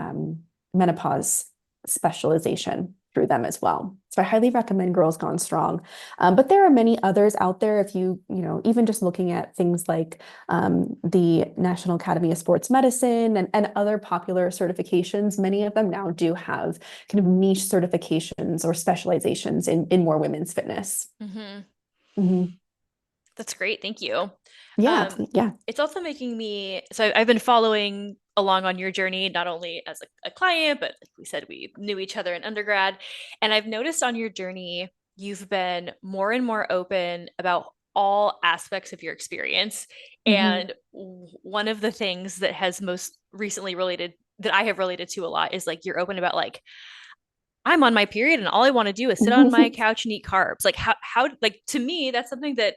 menopause specialization through them as well. So I highly recommend Girls Gone Strong. But there are many others out there. If even just looking at things like the National Academy of Sports Medicine and other popular certifications, many of them now do have kind of niche certifications or specializations in more women's fitness. Mm-hmm. Mhm. That's great. Thank you. Yeah, Um, yeah. it's also making me, so I've been following along on your journey, not only as a client, but like we said, we knew each other in undergrad. And I've noticed on your journey, you've been more and more open about all aspects of your experience. Mhm. And one of the things that has most recently related, that I have related to a lot is like you're open about like, I'm on my period and all I want to do is sit on my couch and eat carbs. Like like to me, that's something that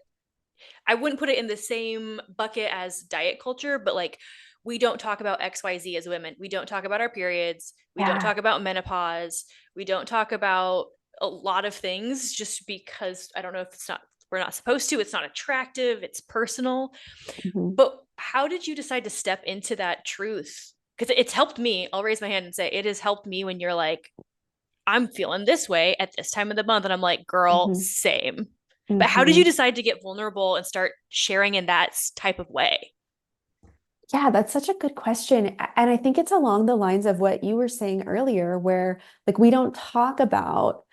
I wouldn't put it in the same bucket as diet culture, but like we don't talk about XYZ as women. We don't talk about our periods. We don't Yeah. talk about menopause. We don't talk about a lot of things just because I don't know if we're not supposed to. It's not attractive. It's personal. Mhm. But how did you decide to step into that truth? Because it's helped me. I'll raise my hand and say it has helped me when you're like, I'm feeling this way at this time of the month. And I'm like, girl, Mhm. same. But how did you Mhm. decide to get vulnerable and start sharing in that type of way? Yeah, that's such a good question. And I think it's along the lines of what you were saying earlier, where like we don't talk about,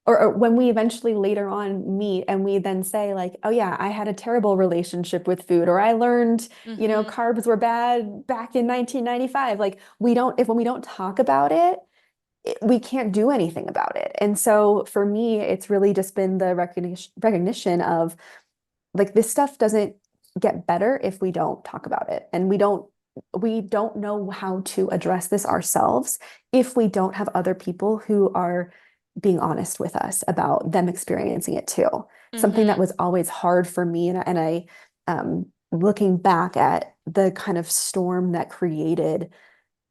or when we eventually later on meet and we then say, like, oh, yeah, I had a terrible relationship with food, or I learned, Mm-hmm. carbs were bad back in 1995. Like, when we don't talk about it, we can't do anything about it. And so for me, it's really just been the recognition of like this stuff doesn't get better if we don't talk about it and we don't know how to address this ourselves if we don't have other people who are being honest with us about them experiencing it too. Something that Mm-hmm. was always hard for me and I looking back at the kind of storm that created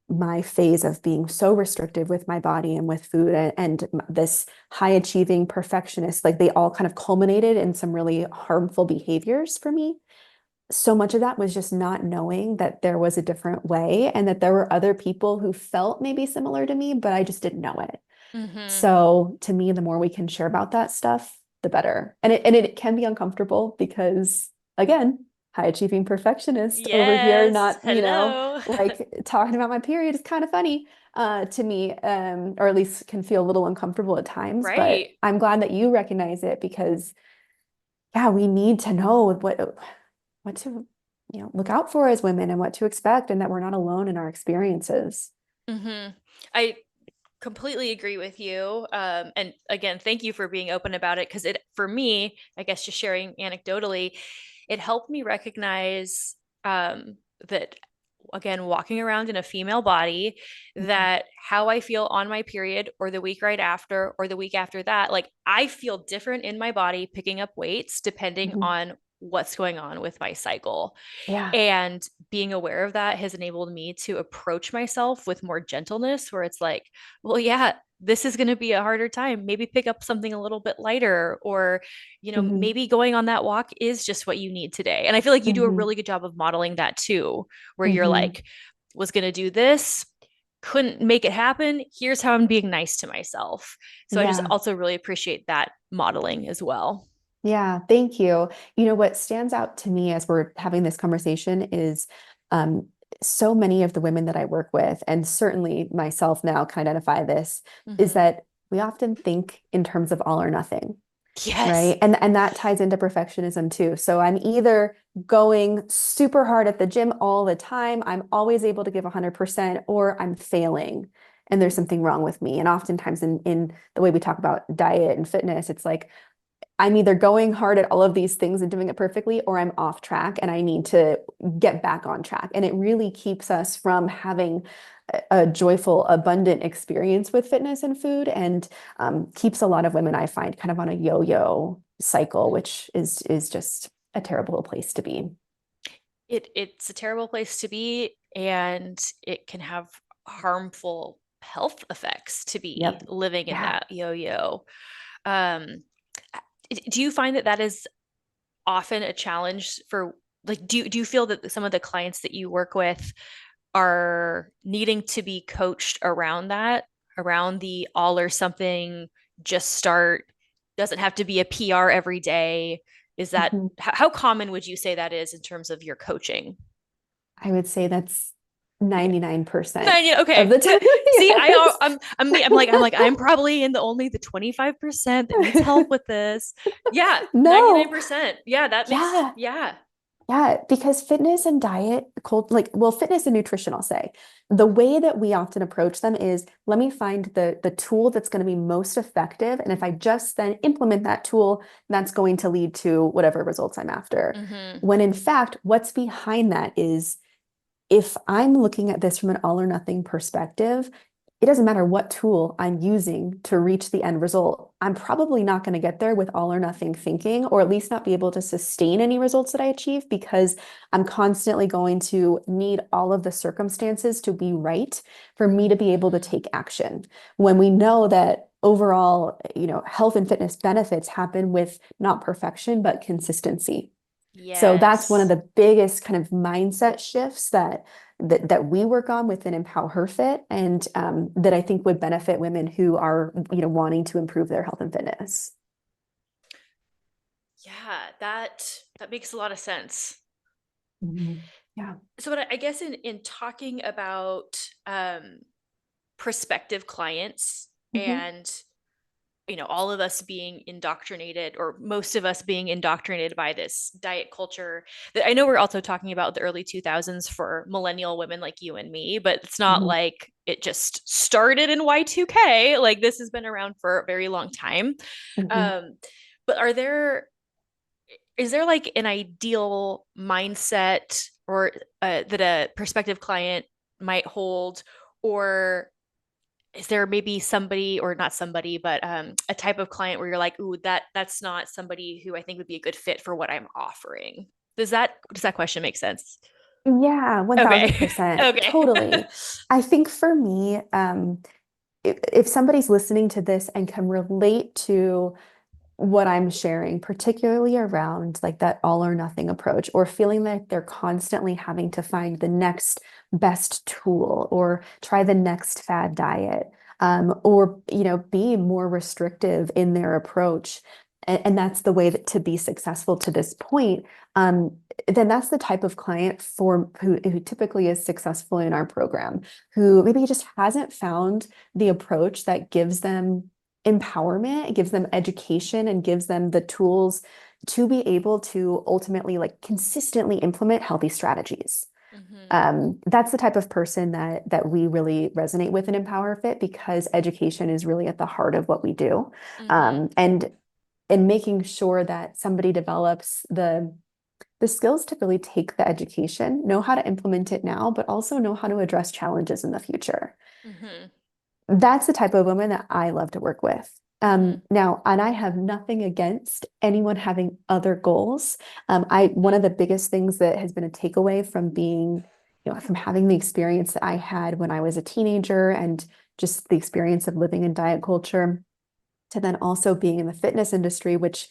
my phase of being so restrictive with my body and with food and this high achieving perfectionist, like they all kind of culminated in some really harmful behaviors for me. So much of that was just not knowing that there was a different way and that there were other people who felt maybe similar to me, but I just didn't know it. Mm-hmm. So to me, the more we can share about that stuff, the better. And it can be uncomfortable because again, high achieving perfectionist over here, Yes. not, Hello. like talking about my period is kind of funny to me, or at least can feel a little uncomfortable at times. But Right. I'm glad that you recognize it because yeah, we need to know what to, look out for as women and what to expect and that we're not alone in our experiences. Mm-hmm. I completely agree with you. And again, thank you for being open about it because it, for me, I guess just sharing anecdotally, it helped me recognize that, again, walking around in a female body, Mhm. that how I feel on my period or the week right after or the week after that, like I feel different in my body picking up weights depending Mhm. on what's going on with my cycle. Yeah. And being aware of that has enabled me to approach myself with more gentleness, where it's like, well, yeah, this is going to be a harder time. Maybe pick up something a little bit lighter, or, Hmm. maybe going on that walk is just what you need today. And I feel like you do a Hmm. really good job of modeling that too, where you're Hmm. like, was going to do this, couldn't make it happen. Here's how I'm being nice to myself. So I just Yeah. also really appreciate that modeling as well. Yeah. Thank you. You know, what stands out to me as we're having this conversation is um, so many of the women that I work with, and certainly myself now can identify this, is Mm-hmm. that we often think in terms of all or nothing. Yes. Right. And that ties into perfectionism too. So I'm either going super hard at the gym all the time, I'm always able to give 100%, or I'm failing and there's something wrong with me. And oftentimes in the way we talk about diet and fitness, it's like I'm either going hard at all of these things and doing it perfectly, or I'm off track and I need to get back on track. And it really keeps us from having a joyful, abundant experience with fitness and food, and keeps a lot of women, I find, kind of on a yo-yo cycle, which is just a terrible place to be. It's a terrible place to be, and it can have harmful health effects to be Yep. living in Yeah. that yo-yo. Um, do you find that that is often a challenge for, like, do you feel that some of the clients that you work with are needing to be coached around that, around the all or something, just start, doesn't have to be a PR every day? Is that, Mhm. how common would you say that is in terms of your coaching? I would say that's 99% 90, of okay. the time. See, Yes. I'm probably in the only the 25% that needs help with this. Yeah, No. 99%. Yeah, that makes, Yeah. yeah. Yeah, because fitness and diet, well, fitness and nutrition, I'll say, the way that we often approach them is let me find the tool that's going to be most effective. And if I just then implement that tool, that's going to lead to whatever results I'm after. Mm-hmm. When in fact, what's behind that is if I'm looking at this from an all or nothing perspective, it doesn't matter what tool I'm using to reach the end result. I'm probably not going to get there with all or nothing thinking, or at least not be able to sustain any results that I achieve because I'm constantly going to need all of the circumstances to be right for me to be able to Mm-hmm. take action. When we know that overall, health and fitness benefits happen with not perfection, but consistency. So that's one of Yes. the biggest kind of mindset shifts that we work on within Empower Her Fit, and that I think would benefit women who are wanting to improve their health and fitness. Yeah, that makes a lot of sense. Mhm. Yeah. So what I guess in talking about prospective clients, Mhm. and all of us being indoctrinated, or most of us being indoctrinated by this diet culture, that I know we're also talking about the early 2000s for millennial women like you and me, but it's not Mhm. like it just started in Y2K. Like, this has been around for a very long time. Mhm. um but is there like an ideal mindset, or that a prospective client might hold, or is there maybe somebody, or not somebody, but a type of client where you're like, ooh, that's not somebody who I think would be a good fit for what I'm offering? Does that question make sense? Yeah, Okay. 1000%. Okay. Totally. I think for me, if somebody's listening to this and can relate to what I'm sharing, particularly around like that all or nothing approach, or feeling like they're constantly having to find the next best tool or try the next fad diet, or be more restrictive in their approach. And that's the way that to be successful to this point. Then that's the type of client for who typically is successful in our program, who maybe just hasn't found the approach that gives them empowerment, it gives them education, and gives them the tools to be able to ultimately like consistently implement healthy strategies. Hmm. That's the type of person that we really resonate with in Empower Fit, because education is really at the heart of what we do. Hmm. And making sure that somebody develops the skills to really take the education, know how to implement it now, but also know how to address challenges in the future. Hmm. That's the type of woman that I love to work with. Hmm. Now, and I have nothing against anyone having other goals. One of the biggest things that has been a takeaway from being, from having the experience that I had when I was a teenager, and just the experience of living in diet culture, to then also being in the fitness industry, which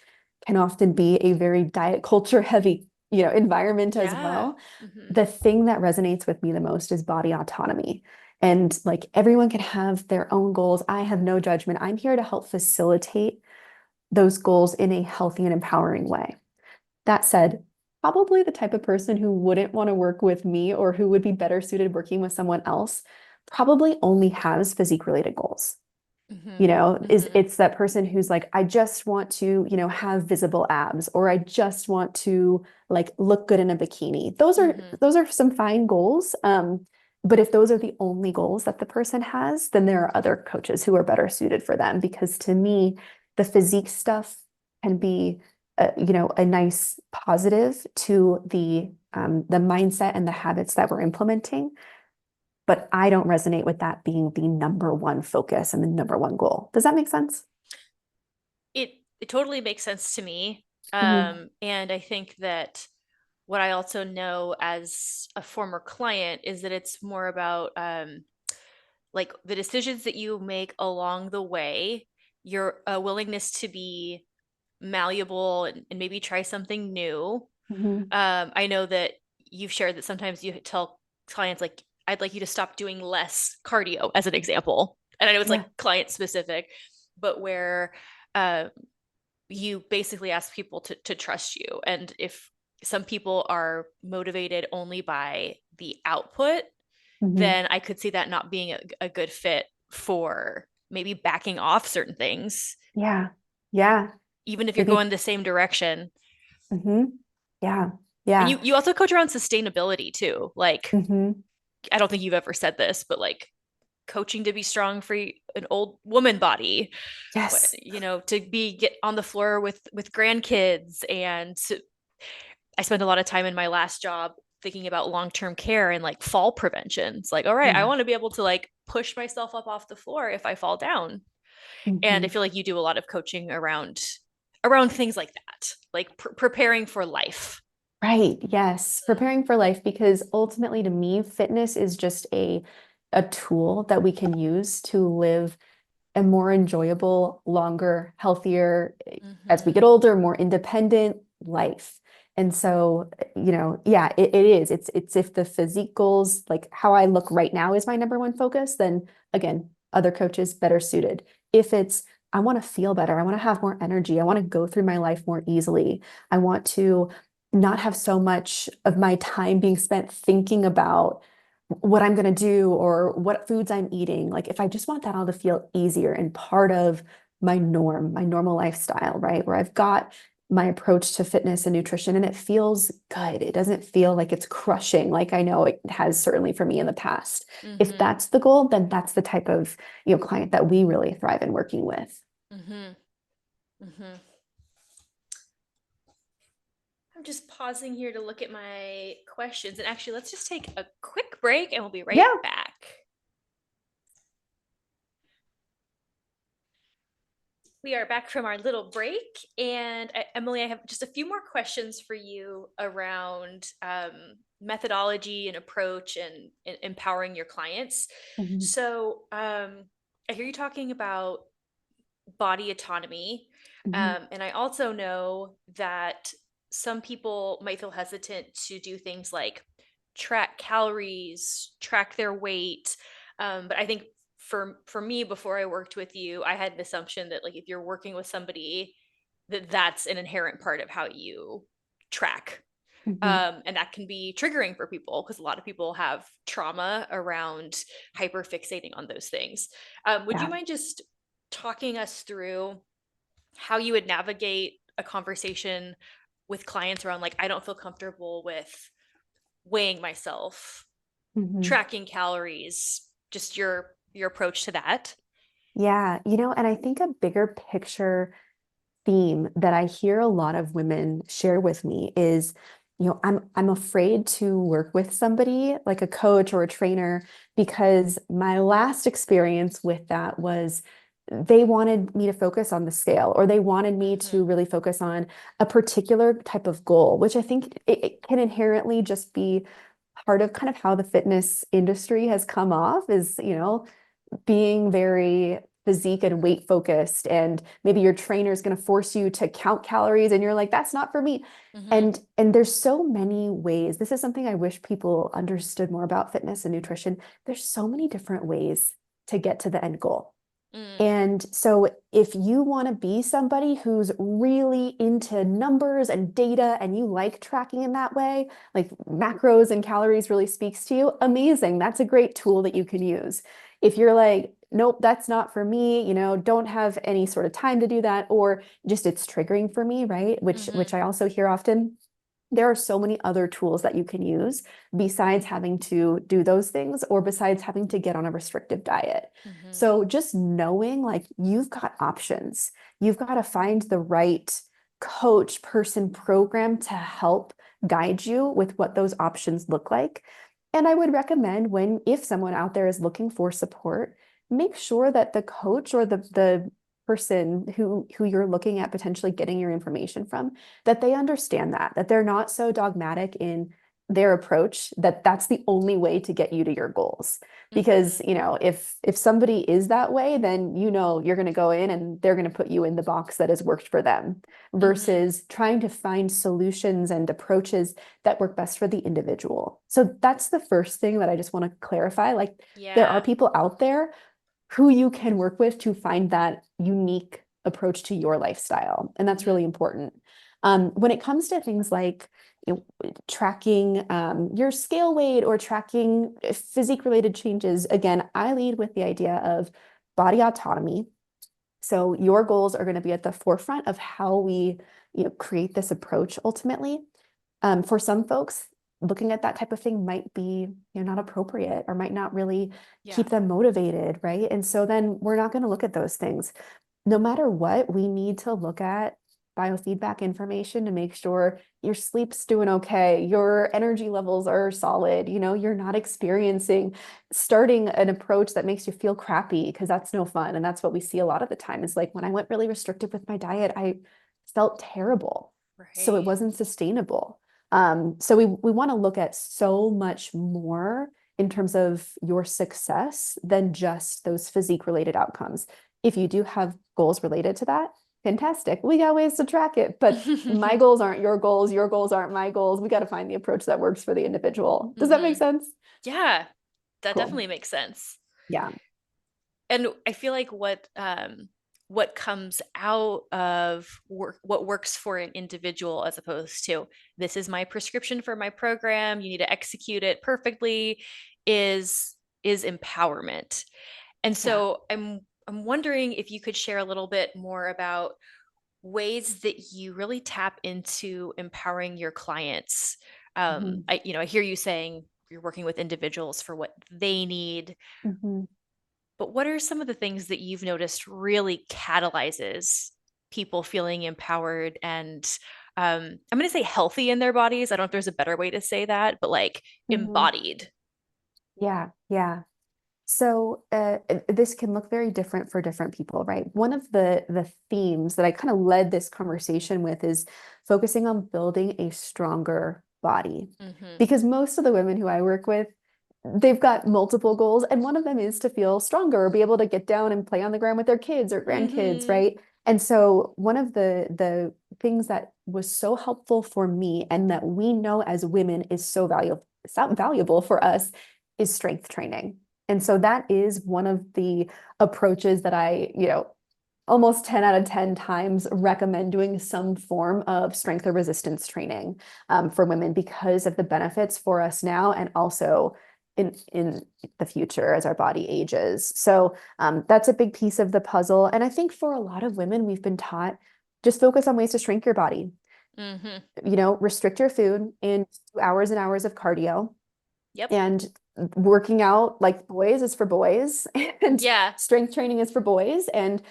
can often be a very diet culture heavy, environment as Yeah. well. Hmm. The thing that resonates with me the most is body autonomy. And like everyone can have their own goals. I have no judgment. I'm here to help facilitate those goals in a healthy and empowering way. That said, probably the type of person who wouldn't want to work with me, or who would be better suited working with someone else, probably only has physique related goals. Hmm. Is Hmm. it's that person who's like, I just want to, have visible abs, or I just want to like look good in a bikini. those are Hmm. those are some fine goals. But if those are the only goals that the person has, then there are other coaches who are better suited for them, because to me the physique stuff can be a nice positive to the mindset and the habits that we're implementing, but I don't resonate with that being the number one focus and the number one goal. Does that make sense? It totally makes sense to me. Mhm. And I think that what I also know as a former client is that it's more about like the decisions that you make along the way, your willingness to be malleable and maybe try something new. Mhm. I know that you've shared that sometimes you tell clients like, I'd like you to stop doing less cardio as an example. And I know it's like Yeah. client specific, but where uh, you basically ask people to trust you. And if some people are motivated only by the output, Mhm. then I could see that not being a good fit for maybe backing off certain things, Yeah. Yeah. even if you're Maybe. going the same direction. Yeah. And Yeah. you also coach around sustainability too. Like, Hmm. I don't think you've ever said this, but like coaching to be strong for an old woman body, Yes. to be get on the floor with grandkids. And I spent a lot of time in my last job thinking about long-term care and like fall prevention. It's like, all right, I Yeah. want to be able to like push myself up off the floor if I fall down. And I Hmm. feel like you do a lot of coaching around things like that, like preparing for life. Right. Yes. Preparing for life, because ultimately to me, fitness is just a tool that we can use to live a more enjoyable, longer, healthier, as we Mm-hmm. get older, more independent life. And so, yeah, it is. It's if the physique goals, like how I look right now, is my number one focus, then again, other coaches better suited. If it's I want to feel better, I want to have more energy, I want to go through my life more easily, I want to not have so much of my time being spent thinking about what I'm going to do or what foods I'm eating. Like if I just want that all to feel easier and part of my norm, my normal lifestyle, right? Where I've got my approach to fitness and nutrition and it feels good. It doesn't feel like it's crushing, like I know it has certainly for me in the past. If Mm-hmm. that's the goal, then that's the type of, client that we really thrive in working with. Mm-hmm. Mm-hmm. I'm just pausing here to look at my questions. And actually, let's just take a quick break and we'll be right Yeah. back. We are back from our little break. And Emily, I have just a few more questions for you around methodology and approach and empowering your clients. Mhm. So I hear you talking about body autonomy. Mhm. And I also know that some people might feel hesitant to do things like track calories, track their weight. But I think for me, before I worked with you, I had an assumption that like if you're working with somebody, that that's an inherent part of how you track. Mhm. And that can be triggering for people because a lot of people have trauma around hyper fixating on those things. Would you Yeah. mind just talking us through how you would navigate a conversation with clients around like, I don't feel comfortable with weighing myself, Mhm. tracking calories, just your approach to that? Yeah, and I think a bigger picture theme that I hear a lot of women share with me is, I'm afraid to work with somebody like a coach or a trainer because my last experience with that was they wanted me to focus on the scale or they wanted me Mm-hmm. to really focus on a particular type of goal, which I think it can inherently just be part of kind of how the fitness industry has come off is, being very physique and weight focused and maybe your trainer is going to force you to count calories and you're like that's not for me. Mm-hmm. And there's so many ways. This is something I wish people understood more about fitness and nutrition. There's so many different ways to get to the end goal. Mm. And so if you want to be somebody who's really into numbers and data and you like tracking in that way, like macros and calories really speaks to you, amazing. That's a great tool that you can use. If you're like, nope, that's not for me, don't have any sort of time to do that, or just it's triggering for me, right? Which Mm-hmm. I also hear often. There are so many other tools that you can use besides having to do those things or besides having to get on a restrictive diet. Mm-hmm. So just knowing like you've got options, you've got to find the right coach, person, program to help guide you with what those options look like. And I would recommend if someone out there is looking for support, make sure that the coach or the person who you're looking at potentially getting your information from, that they understand that they're not so dogmatic in their approach that that's the only way to get you to your goals. Mm-hmm. Because, if somebody is that way, then you're going to go in and they're going to put you in the box that has worked for them Mm-hmm. versus trying to find solutions and approaches that work best for the individual. So that's the first thing that I just want to clarify. Like there are Yeah. people out there who you can work with to find that unique approach to your lifestyle. And that's Mm-hmm. really important. When it comes to things like tracking your scale weight or tracking physique related changes, again, I lead with the idea of body autonomy. So your goals are going to be at the forefront of how we create this approach ultimately. For some folks, looking at that type of thing might be not appropriate or might not really Yeah. keep them motivated, right? And so then we're not going to look at those things. No matter what, we need to look at biofeedback information to make sure your sleep's doing okay, your energy levels are solid, you're not experiencing starting an approach that makes you feel crappy because that's no fun. And that's what we see a lot of the time. Is like when I went really restrictive with my diet, I felt terrible. So it Right. wasn't sustainable. So we want to look at so much more in terms of your success than just those physique related outcomes. If you do have goals related to that, fantastic. We got ways to track it, but my goals aren't your goals aren't my goals. We got to find the approach that works for the individual. Does that make Mm-hmm. sense? Yeah, that Cool. definitely makes sense. Yeah. And I feel like what comes out of what works for an individual as opposed to this is my prescription for my program, you need to execute it perfectly, is is empowerment. And Yeah. so I'm wondering if you could share a little bit more about ways that you really tap into empowering your clients. Mhm. I hear you saying you're working with individuals for what they need, Mhm. but what are some of the things that you've noticed really catalyzes people feeling empowered and I'm going to say healthy in their bodies. I don't know if there's a better way to say that, but like Mhm. embodied. Yeah. Yeah. So this can look very different for different people, right? One of the themes that I kind of led this conversation with is focusing on building a stronger body. Mm-hmm. Because most of the women who I work with, they've got multiple goals, and one of them is to feel stronger or be able to get down and play on the ground with their kids or grandkids, Mm-hmm. right? And so one of the things that was so helpful for me and that we know as women is so valuable for us is strength training. And so that is one of the approaches that I, almost 10 out of 10 times recommend doing some form of strength or resistance training for women because of the benefits for us now and also in the future as our body ages. So that's a big piece of the puzzle. And I think for a lot of women, we've been taught just focus on ways to shrink your body, Mm-hmm. restrict your food and 2 hours and hours of cardio Yep. and working out like boys is for boys and Yeah. strength training is for boys and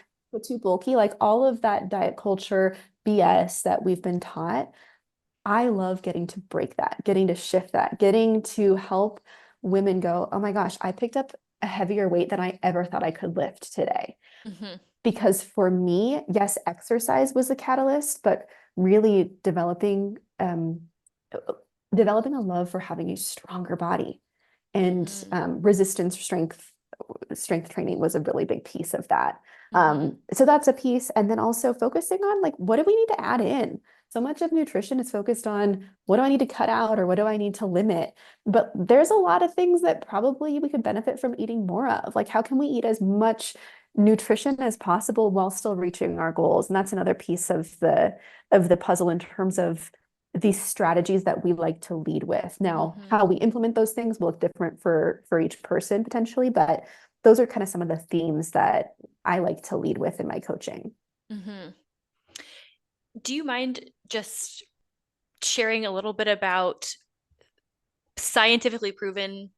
too bulky, like all of that diet culture BS that we've been taught. I love getting to break that, getting to shift that, getting to help women go, oh my gosh, I picked up a heavier weight than I ever thought I could lift today. Mm-hmm. Because for me, yes, exercise was the catalyst, but really developing a love for having a stronger body and Mm-hmm. resistance strength training was a really big piece of that. Mm-hmm. So that's a piece. And then also focusing on like, what do we need to add in? So much of nutrition is focused on what do I need to cut out or what do I need to limit? But there's a lot of things that probably we could benefit from eating more of. Like, how can we eat as much nutrition as possible while still reaching our goals? And that's another piece of the puzzle in terms of these strategies that we like to lead with. Now, Mm-hmm. how we implement those things will look different for each person potentially, but those are kind of some of the themes that I like to lead with in my coaching. Mm-hmm. Do you mind just sharing a little bit about scientifically proven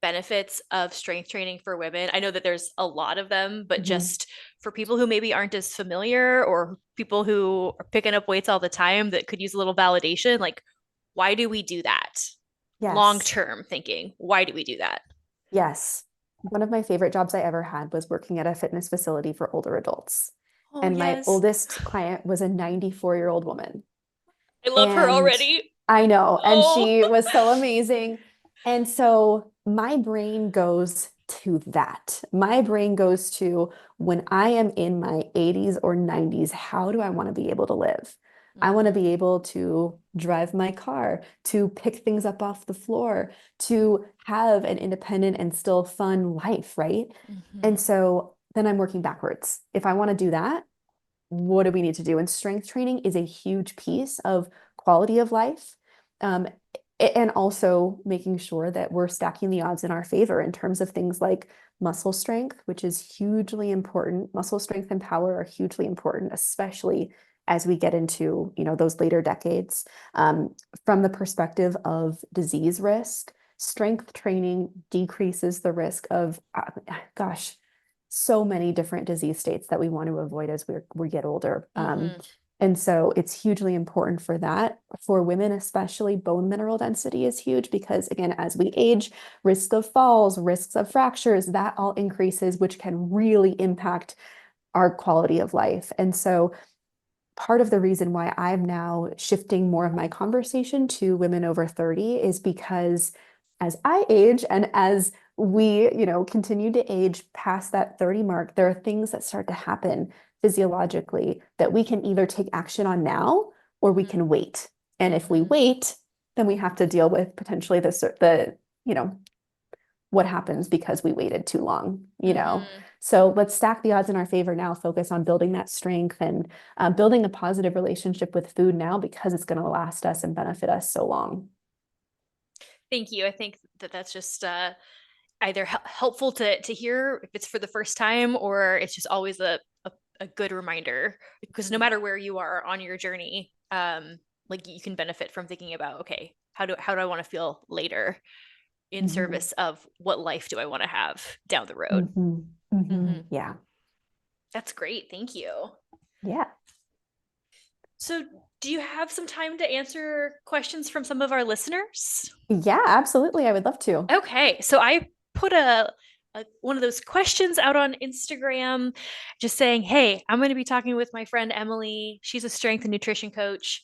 benefits of strength training for women? I know that there's a lot of them, but Mhm. just for people who maybe aren't as familiar or people who are picking up weights all the time that could use a little validation, like why do we do that? Long Yes. term thinking, why do we do that? Yes. One of my favorite jobs I ever had was working at a fitness facility for older adults. Oh, And my yes. oldest client was a 94-year-old woman. I love her And already. I know, and Oh. she was so amazing. And so my brain goes to that. My brain goes to when I am in my 80s or 90s, how do I want to be able to live? I want to Mm-hmm. be able to drive my car, to pick things up off the floor, to have an independent and still fun life, right? Mm-hmm. And so then I'm working backwards. If I want to do that, what do we need to do? And strength training is a huge piece of quality of life. Um, and also making sure that we're stacking the odds in our favor in terms of things like muscle strength, which is hugely important. Muscle strength and power are hugely important, especially as we get into, those later decades. From the perspective of disease risk, strength training decreases the risk of, gosh, so many different disease states that we want to avoid as we get older. Mm-hmm. And so it's hugely important for that. For women, especially, bone mineral density is huge because, again, as we age, risk of falls, risks of fractures, that all increases, which can really impact our quality of life. And so part of the reason why I'm now shifting more of my conversation to women over 30 is because as I age and as we, continue to age past that 30 mark, there are things that start to happen physiologically that we can either take action on now or we Mm-hmm. can wait. And if we Mm-hmm. wait, then we have to deal with potentially you know, what happens because we waited too long. Mm-hmm. So let's stack the odds in our favor now, focus on building that strength and building a positive relationship with food now because it's going to last us and benefit us so long. Thank you. I think that that's just either helpful to hear if it's for the first time, or it's just always a good reminder because no matter where you are on your journey, like you can benefit from thinking about, okay, how do I want to feel later in Mhm. service of what life do I want to have down the road? Mhm. Hmm. Yeah. That's great. Thank you. Yeah. So, do you have some time to answer questions from some of our listeners? Yeah, absolutely. I would love to. Okay, so I put one of those questions out on Instagram, just saying, hey, I'm going to be talking with my friend Emily. She's a strength and nutrition coach.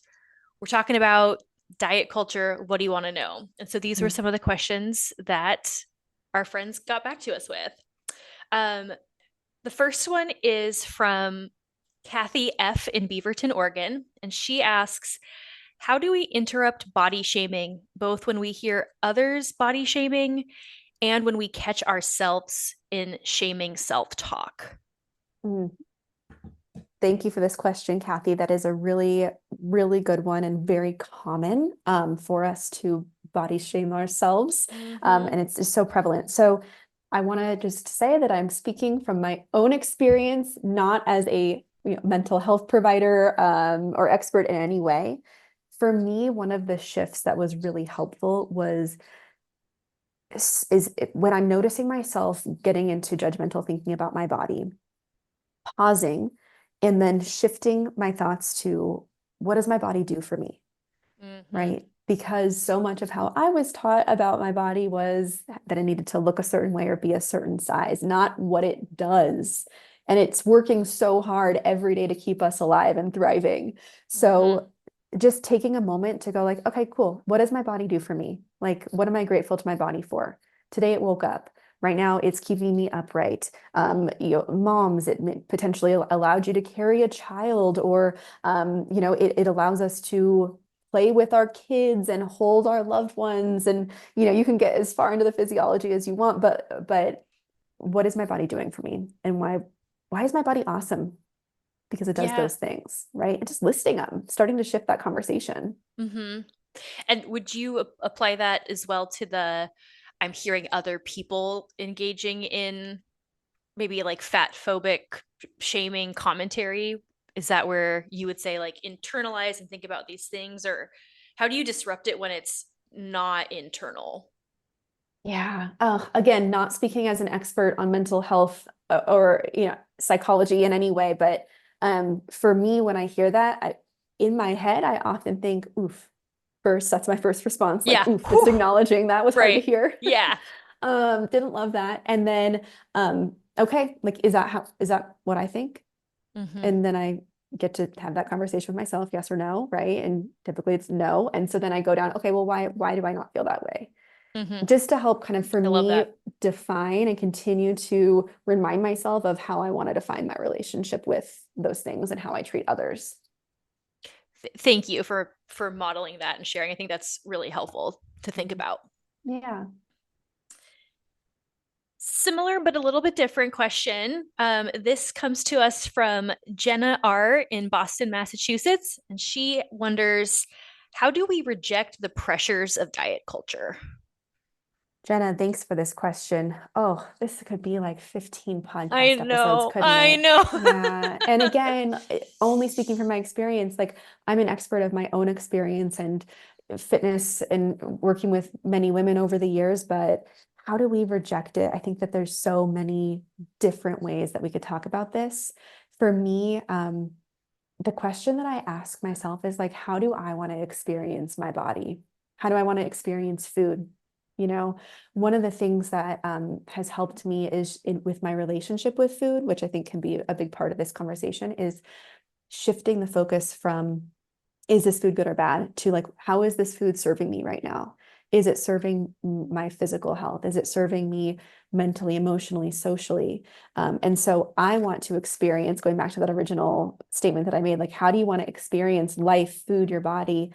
We're talking about diet culture. What do you want to know? And so these were Mhm. some of the questions that our friends got back to us with. Um, the first one is from Kathy F. in Beaverton, Oregon. And she asks, how do we interrupt body shaming, both when we hear others body shaming and when we catch ourselves in shaming self talk? Mm. Thank you for this question, Kathy. That is a really, really good one and very common for us to body shame ourselves. Mm-hmm. And it's just so prevalent. So I want to just say that I'm speaking from my own experience, not as a mental health provider or expert in any way. For me, one of the shifts that was really helpful was when I'm noticing myself getting into judgmental thinking about my body, pausing and then shifting my thoughts to what does my body do for me? Mm-hmm. Right? Because so much of how I was taught about my body was that I needed to look a certain way or be a certain size, not what it does. And it's working so hard every day to keep us alive and thriving. Mm-hmm. So just taking a moment to go like, okay, cool. What does my body do for me? Like, what am I grateful to my body for? Today it woke up. Right now, it's keeping me upright. Moms, it potentially allowed you to carry a child, or it allows us to play with our kids and hold our loved ones. And you can get as far into the physiology as you want, but what is my body doing for me? And why is my body awesome? Because it does Yeah. those things, right? And just listing them, starting to shift that conversation. Mm-hmm. And would you apply that as well to the I'm hearing other people engaging in maybe like fat phobic shaming commentary? Is that where you would say like internalize and think about these things? Or how do you disrupt it when it's not internal? Yeah. Again, not speaking as an expert on mental health or psychology in any way, but for me, when I hear that, in my head, I often think, "Oof." First, that's my first response, like, Yeah. "Oof." Just Whew. acknowledging that was hard to Right. hear. Yeah. Didn't love that, and then okay, like, is that what I think? Mm-hmm. And then I get to have that conversation with myself, yes or no, right? And typically it's no, and so then I go down, okay, well, why do I not feel that way? Mm-hmm. Just to help kind of for I love me that. define and continue to remind myself of how I want to define my relationship with those things and how I treat others. Thank you for modeling that and sharing. I think that's really helpful to think Mhm. about. Yeah. Similar but a little bit different question. This comes to us from Jenna R. in Boston, Massachusetts, and she wonders, how do we reject the pressures of diet culture? Jenna, thanks for this question. Oh, this could be like 15 I podcast episodes, know, couldn't I it? know. Yeah. And again, only speaking from my experience, like I'm an expert of my own experience and fitness and working with many women over the years, but how do we reject it? I think that there's so many different ways that we could talk about this. For me, the question that I ask myself is like, how do I want to experience my body? How do I want to experience food? You know, one of the things that has helped me is with my relationship with food, which I think can be a big part of this conversation, is shifting the focus from is this food good or bad to like, how is this food serving me right now? Is it serving my physical health? Is it serving me mentally, emotionally, socially? And so I want to experience, going back to that original statement that I made, like, how do you want to experience life, food, your body?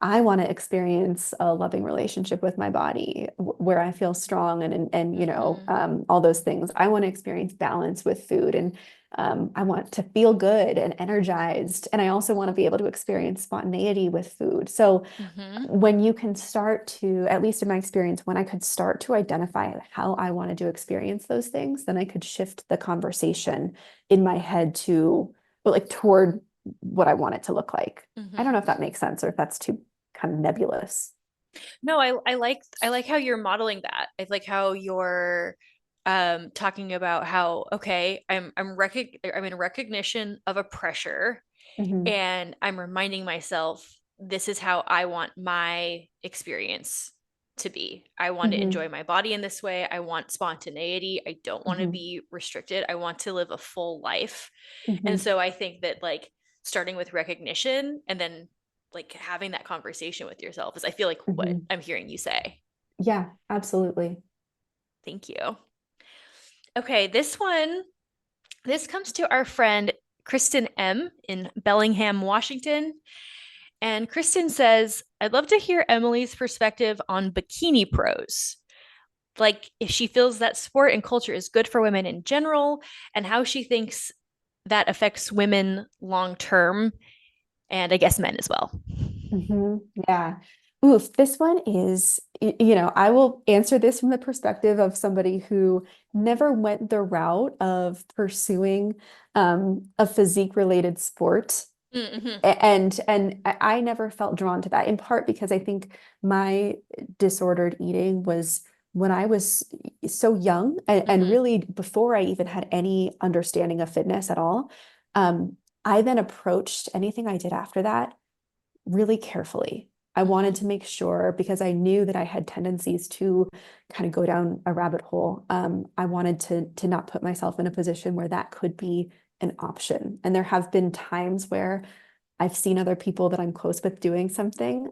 I want to experience a loving relationship with my body where I feel strong and Mm-hmm. all those things. I want to experience balance with food and I want to feel good and energized. And I also want to be able to experience spontaneity with food. So Mm-hmm. when you can start to, at least in my experience, when I could start to identify how I wanted to experience those things, then I could shift the conversation in my head to like toward what I want it to look like. I Mm-hmm. don't know if that makes sense or if that's too kind of nebulous. No, I like how you're modeling that. I like how you're talking about how okay, I'm in recognition of a pressure Mhm. and I'm reminding myself this is how I want my experience to be. I want to Mm-hmm. enjoy my body in this way. I want spontaneity. I don't want to Mm-hmm. be restricted. I want to live a full life. And Mm-hmm. so I think that like starting with recognition and then like having that conversation with yourself is I feel like what Mm-hmm. I'm hearing you say. Yeah, absolutely. Thank you. Okay, this comes to our friend Kristen M in Bellingham, Washington. And Kristen says, I'd love to hear Emily's perspective on bikini pros. Like if she feels that sport and culture is good for women in general, and how she thinks that affects women long term, and I guess men as well. Hmm. Yeah. Oof, this one is, I will answer this from the perspective of somebody who never went the route of pursuing a physique related sport. Mm-hmm. And I never felt drawn to that, in part because I think my disordered eating was when I was so young and Mm-hmm. really before I even had any understanding of fitness at all. I then approached anything I did after that really carefully. I wanted Mm-hmm. to make sure because I knew that I had tendencies to kind of go down a rabbit hole. I wanted to not put myself in a position where that could be an option. And there have been times where I've seen other people that I'm close with doing something,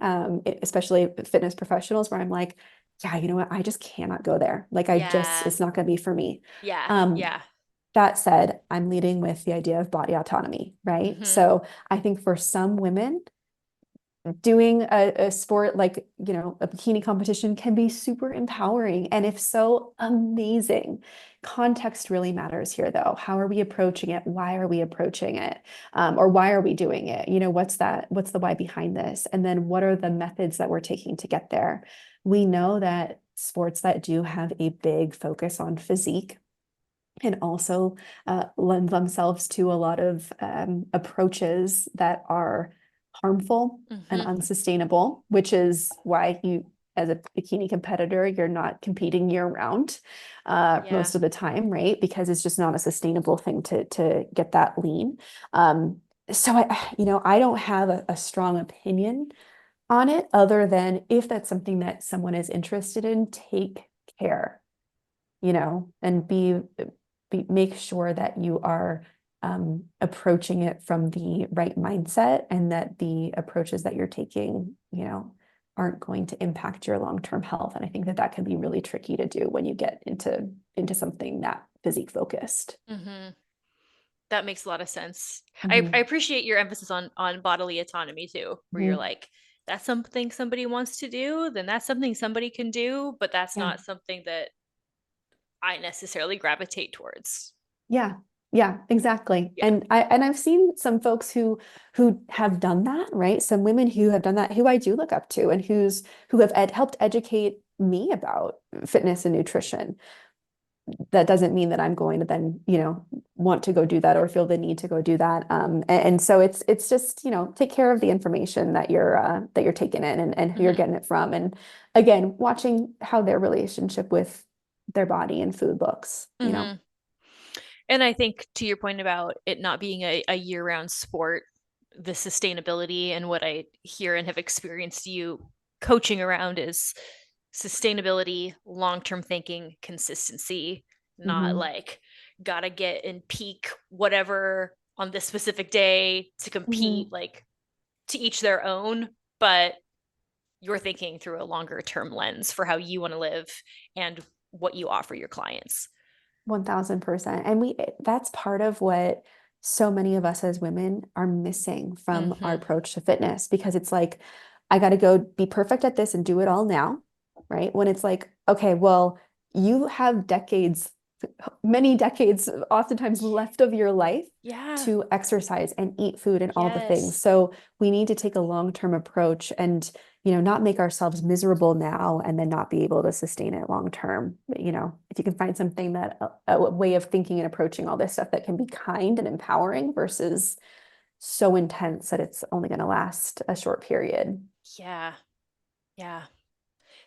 especially fitness professionals, where I'm like, yeah, you know what? I just cannot go there. Like, Yeah. it's not going to be for me. Yeah. Um, Yeah. that said, I'm leading with the idea of body autonomy, right? Mm-hmm. So I think for some women, doing a sport like, a bikini competition can be super empowering. And if so, amazing. Context really matters here, though. How are we approaching it? Why are we approaching it? Or why are we doing it? What's the why behind this? And then what are the methods that we're taking to get there? We know that sports that do have a big focus on physique can also lend themselves to a lot of approaches that are harmful and Mm-hmm. unsustainable, which is why as a bikini competitor, you're not competing year round Yeah. most of the time, right? Because it's just not a sustainable thing to get that lean. Um, so I don't have a strong opinion on it other than if that's something that someone is interested in, take care, and make sure that you are approaching it from the right mindset and that the approaches that you're taking, aren't going to impact your long-term health. And I think that that can be really tricky to do when you get into something that physique focused. Mm-hmm. That makes a lot of sense. I Mhm. appreciate your emphasis on bodily autonomy too, where you're Mhm. like, that's something somebody wants to do, then that's something somebody can do, but that's Yeah. not something that I necessarily gravitate towards. Yeah. Yeah, exactly. Yeah. And I've seen some folks who have done that, right? Some women who have done that who I do look up to and who have helped educate me about fitness and nutrition. That doesn't mean that I'm going to then, want to go do that or feel the need to go do that. And so it's just, take care of the information that you're taking in and who you're Mm-hmm. getting it from. And again, watching how their relationship with their body and food looks. Mm-hmm. And I think to your point about it not being a year-round sport, the sustainability and what I hear and have experienced you coaching around is sustainability, long-term thinking, consistency, not Hmm. like gotta get in peak whatever on this specific day to compete, Hmm. like to each their own, but you're thinking through a longer term lens for how you want to live and what you offer your clients. 1000%. And that's part of what so many of us as women are missing from our Mm-hmm. approach to fitness because it's like, I got to go be perfect at this and do it all now, right? When it's like, okay, well, you have decades, many decades, oftentimes left of your life Yeah. to exercise and eat food and all the things. Yes. So we need to take a long-term approach and not make ourselves miserable now and then not be able to sustain it long term. But, if you can find something that a way of thinking and approaching all this stuff that can be kind and empowering versus so intense that it's only going to last a short period. Yeah. Yeah.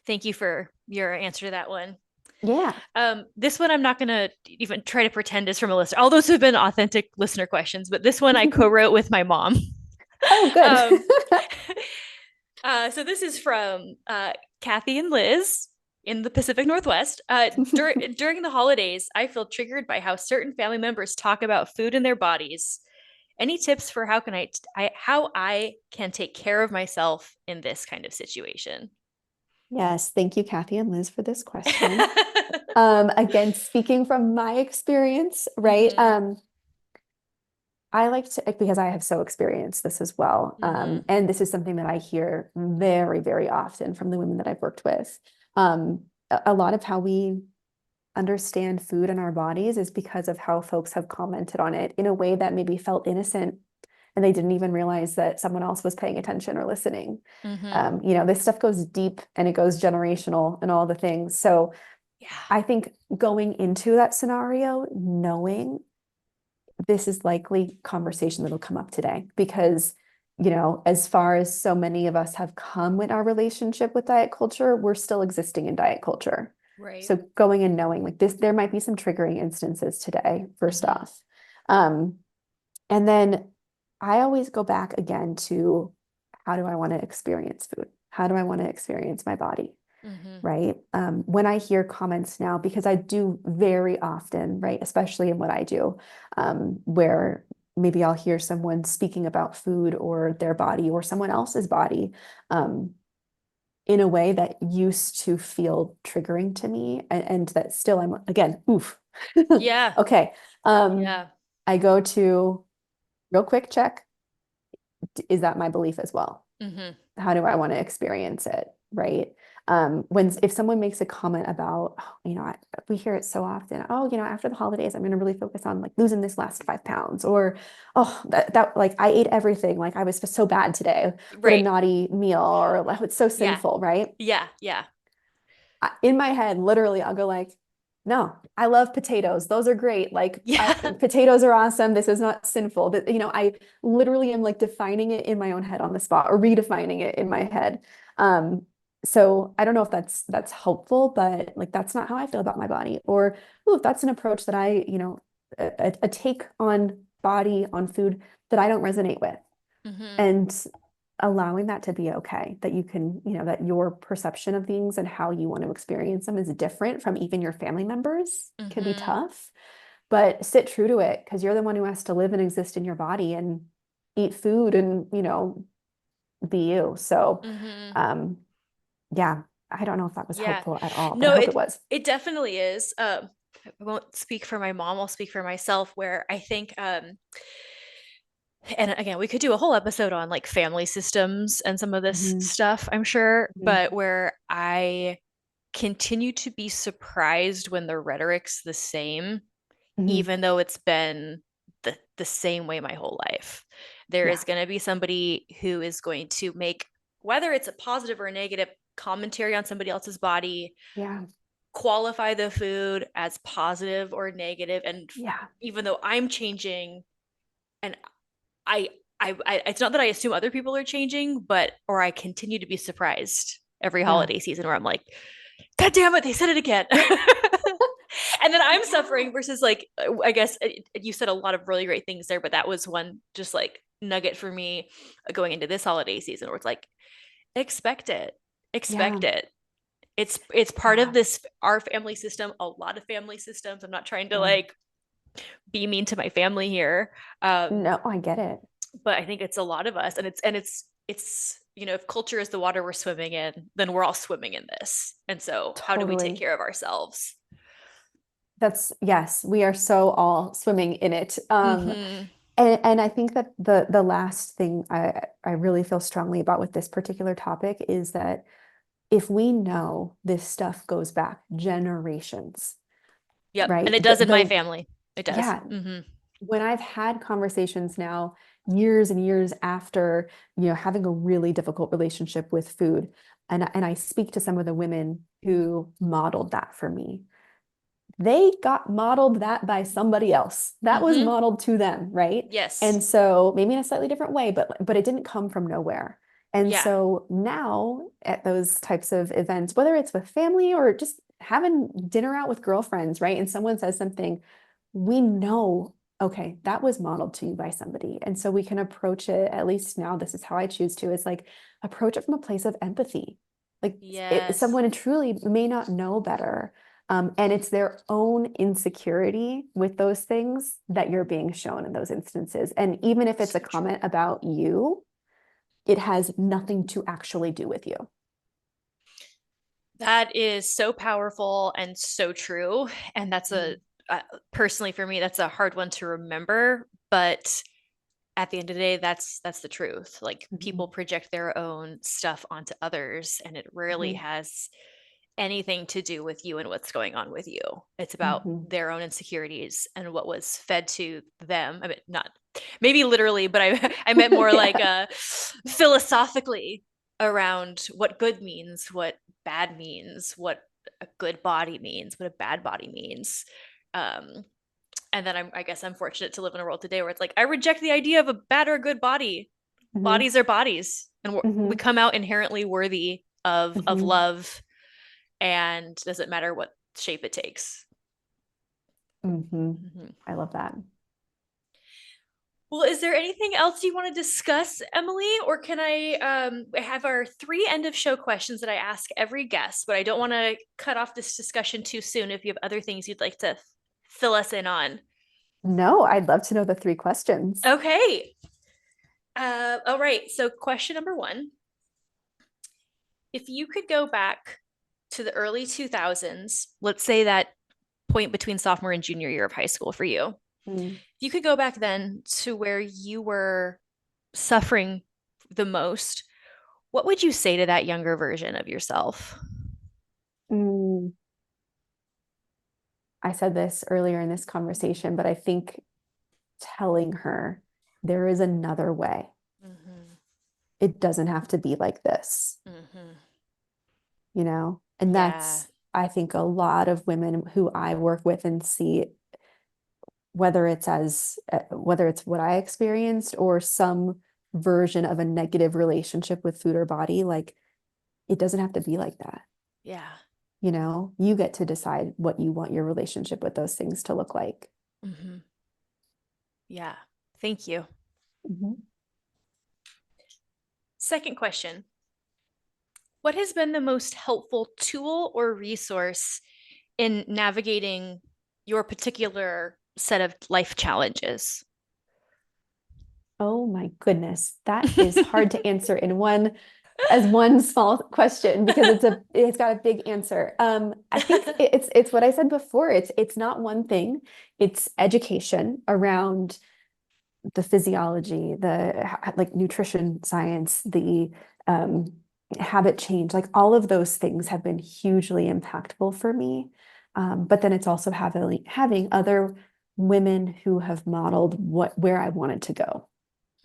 Thank you for your answer to that one. Yeah. This one I'm not going to even try to pretend is from a listener. All those have been authentic listener questions, but this one I co-wrote with my mom. Oh, good. um, So this is from Kathy and Liz in the Pacific Northwest. During the holidays, I feel triggered by how certain family members talk about food in their bodies. Any tips for how I can take care of myself in this kind of situation? Yes, thank you, Kathy and Liz, for this question. Again, speaking from my experience, right? Mm-hmm. I like to, because I have so experienced this as well. Mm-hmm. And this is something that I hear very, very often from the women that I've worked with. A lot of how we understand food in our bodies is because of how folks have commented on it in a way that maybe felt innocent and they didn't even realize that someone else was paying attention or listening. Mm-hmm. This stuff goes deep and it goes generational and all the things. So Yeah. I think going into that scenario, knowing this is likely conversation that'll come up today because as far as so many of us have come with our relationship with diet culture, we're still existing in diet culture. Right. So going and knowing like this, there might be some triggering instances today, first Mm-hmm. off. Um, and then I always go back again to how do I want to experience food? How do I want to experience my body? Mm-hmm. Right? When I hear comments now, because I do very often, right, especially in what I do, where maybe I'll hear someone speaking about food or their body or someone else's body, in a way that used to feel triggering to me, and that still I'm again, oof. Yeah. Okay. Um, Yeah. I go to real quick check. Is that my belief as well? Mm-hmm. How do I want to experience it? Right. If someone makes a comment about, oh, we hear it so often, oh, after the holidays, I'm going to really focus on like losing this last 5 pounds, or, oh, that like I ate everything. Like I was so bad today. What a Right. naughty meal, or like it's so Yeah. sinful, right? Yeah. Yeah. In my head, literally, I'll go like, no, I love potatoes. Those are great. Like Yeah. potatoes are awesome. This is not sinful. That I literally am like defining it in my own head on the spot or redefining it in my head. Um, so I don't know if that's helpful, but like that's not how I feel about my body. Or ooh, if that's an approach that a take on body, on food that I don't resonate with. Mm-hmm. And allowing that to be okay, that you can, that your perception of things and how you want to experience them is different from even your family members can be Mm-hmm. tough, but sit true to it because you're the one who has to live and exist in your body and eat food and, be you. So, Mm-hmm. um, yeah, I don't know if that was Yeah. helpful at all, but I No, hope it was. it definitely is. I won't speak for my mom, I'll speak for myself, where I think and again, we could do a whole episode on like family systems and some of this Mhm, stuff, I'm sure, mhm, but where I continue to be surprised when the rhetoric's the same, mhm. even though it's been the same way my whole life. There is Yeah, going to be somebody who is going to make, whether it's a positive or a negative commentary on somebody else's body, yeah, qualify the food as positive or negative. And yeah, even though I'm changing, and I, it's not that I assume other people are changing, but, or I continue to be surprised every yeah, holiday season where I'm like, God damn it, they said it again. And then I'm yeah, suffering versus like, I guess you said a lot of really great things there, but that was one just like nugget for me going into this holiday season where it's like, expect it, yeah, expect it. It's part of yeah, this, our family system, a lot of family systems. I'm not trying to yeah. like be mean to my family here. Um, No, I get it. but I think it's a lot of us, and it's if culture is the water we're swimming in, then we're all swimming in this. And so, how do we take Totally. care of ourselves? That's yes, we are so all swimming in it. Mm-hmm. And I think that the last thing I really feel strongly about with this particular topic is that if we know this stuff goes back generations, Yep, and right? it does in my family. It does. Yeah, Mm-hmm. when I've had conversations now, years and years after, having a really difficult relationship with food, and I speak to some of the women who modeled that for me, they got modeled that by somebody else. That was Mm-hmm. modeled to them, right? Yes. And so maybe in a slightly different way, but it didn't come from nowhere. And Yeah. so now at those types of events, whether it's with family or just having dinner out with girlfriends, right? And someone says something, we know okay, that was modeled to you by somebody. And so we can approach it, at least now, this is how I choose to, is like approach it from a place of empathy. Like Yes. someone truly may not know better. And it's their own insecurity with those things that you're being shown in those instances. And even if it's a So true. comment about you, it has nothing to actually do with you. That is so powerful and so true. And that's Mm-hmm. personally for me, that's a hard one to remember. But at the end of the day, that's the truth. Like people project their own stuff onto others, and it rarely Mm-hmm. has anything to do with you and what's going on with you. It's about Mm-hmm. their own insecurities and what was fed to them. I mean, not maybe literally, but I meant more like Yeah. philosophically around what good means, what bad means, what a good body means, what a bad body means. Um, and then I guess I'm fortunate to live in a world today where it's like I reject the idea of a bad or good body. Mm-hmm. Bodies are bodies, and we Mm-hmm. come out inherently worthy of Mm-hmm. love, and doesn't matter what shape it takes. Mm-hmm. Mm-hmm. I love that. Well, is there anything else you want to discuss, Emily? Or can I have our three end of show questions that I ask every guest, but I don't want to cut off this discussion too soon if you have other things you'd like to fill us in on. No, I'd love to know the three questions. Okay. All right. So, question number one, if you could go back to the early 2000s, let's say that point between sophomore and junior year of high school for you, Mm. if you could go back then to where you were suffering the most, what would you say to that younger version of yourself? Mm. I said this earlier in this conversation, but I think telling her there is another way. Mm-hmm. It doesn't have to be like this, Mm-hmm. you know? And Yeah. that's, I think, a lot of women who I work with and see, whether it's what I experienced or some version of a negative relationship with food or body, like it doesn't have to be like that. Yeah. You know, you get to decide what you want your relationship with those things to look like. Mm-hmm. Yeah. Thank you. Mhm. Second question. What has been the most helpful tool or resource in navigating your particular set of life challenges? Oh my goodness, that is hard to answer in one small question because it's got a big answer. I think it's what I said before. It's not one thing. It's education around the physiology, like nutrition science, the um, habit change, like all of those things have been hugely impactful for me. But then it's also having other women who have modeled where I wanted to go.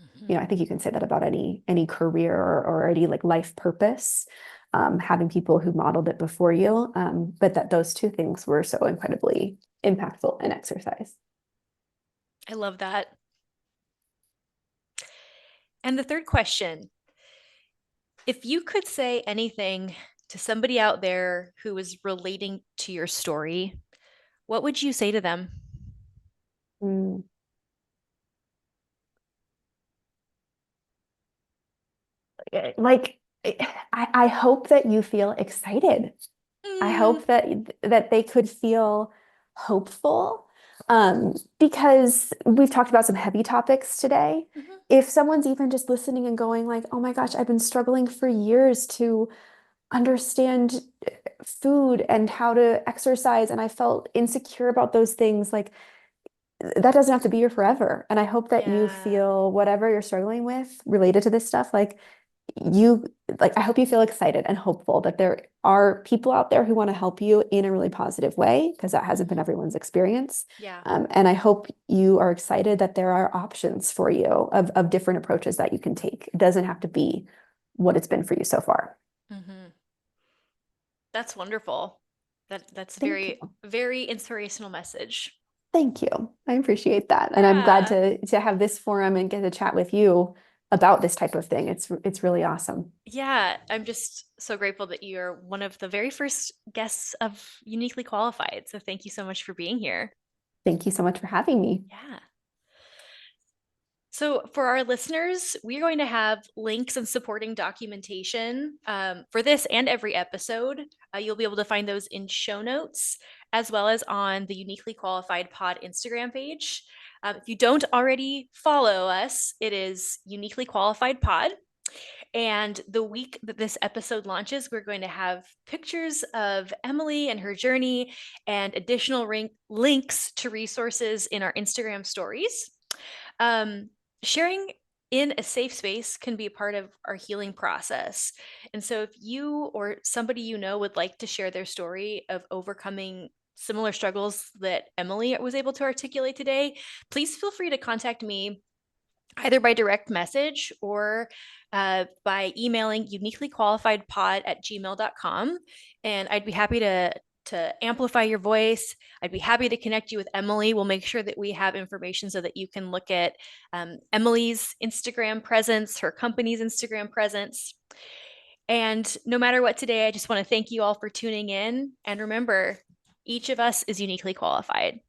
Mm-hmm. You know, I think you can say that about any career or any like life purpose. Having people who modeled it before you, but that those two things were so incredibly impactful in exercise. I love that. And the third question, if you could say anything to somebody out there who is relating to your story, what would you say to them? Mm. Like I hope that you feel excited. I Mm, hope that they could feel hopeful, because we've talked about some heavy topics today. mhm. If someone's even just listening and going like, "Oh my gosh, I've been struggling for years to understand food and how to exercise, and I felt insecure about those things," like that doesn't have to be your forever. And I hope that you Yeah. feel whatever you're struggling with related to this stuff, you I hope you feel excited and hopeful that there are people out there who want to help you in a really positive way, because that hasn't been Mhm. everyone's experience. Yeah. And I hope you are excited that there are options for you of different approaches that you can take. It doesn't have to be what it's been for you so far. Hmm. That's wonderful. That's a Thank very, you. very inspirational message. Thank you. I appreciate that. And I'm glad Yeah. to have this forum and get to chat with you about this type of thing. It's really awesome. Yeah. I'm just so grateful that you're one of the very first guests of Uniquely Qualified. So thank you so much for being here. Thank you so much for having me. Yeah. So, for our listeners, we're going to have links and supporting documentation for this and every episode. You'll be able to find those in show notes as well as on the Uniquely Qualified Pod Instagram page. If you don't already follow us, it is Uniquely Qualified Pod. And the week that this episode launches, we're going to have pictures of Emily and her journey and additional links to resources in our Instagram stories. Um, Sharing in a safe space can be a part of our healing process. And so, if you or somebody you know would like to share their story of overcoming similar struggles that Emily was able to articulate today, please feel free to contact me either by direct message or by emailing uniquelyqualifiedpod@gmail.com. And I'd be happy to amplify your voice. I'd be happy to connect you with Emily. We'll make sure that we have information so that you can look at Emily's Instagram presence, her company's Instagram presence. And no matter what today, I just want to thank you all for tuning in. And remember, each of us is uniquely qualified.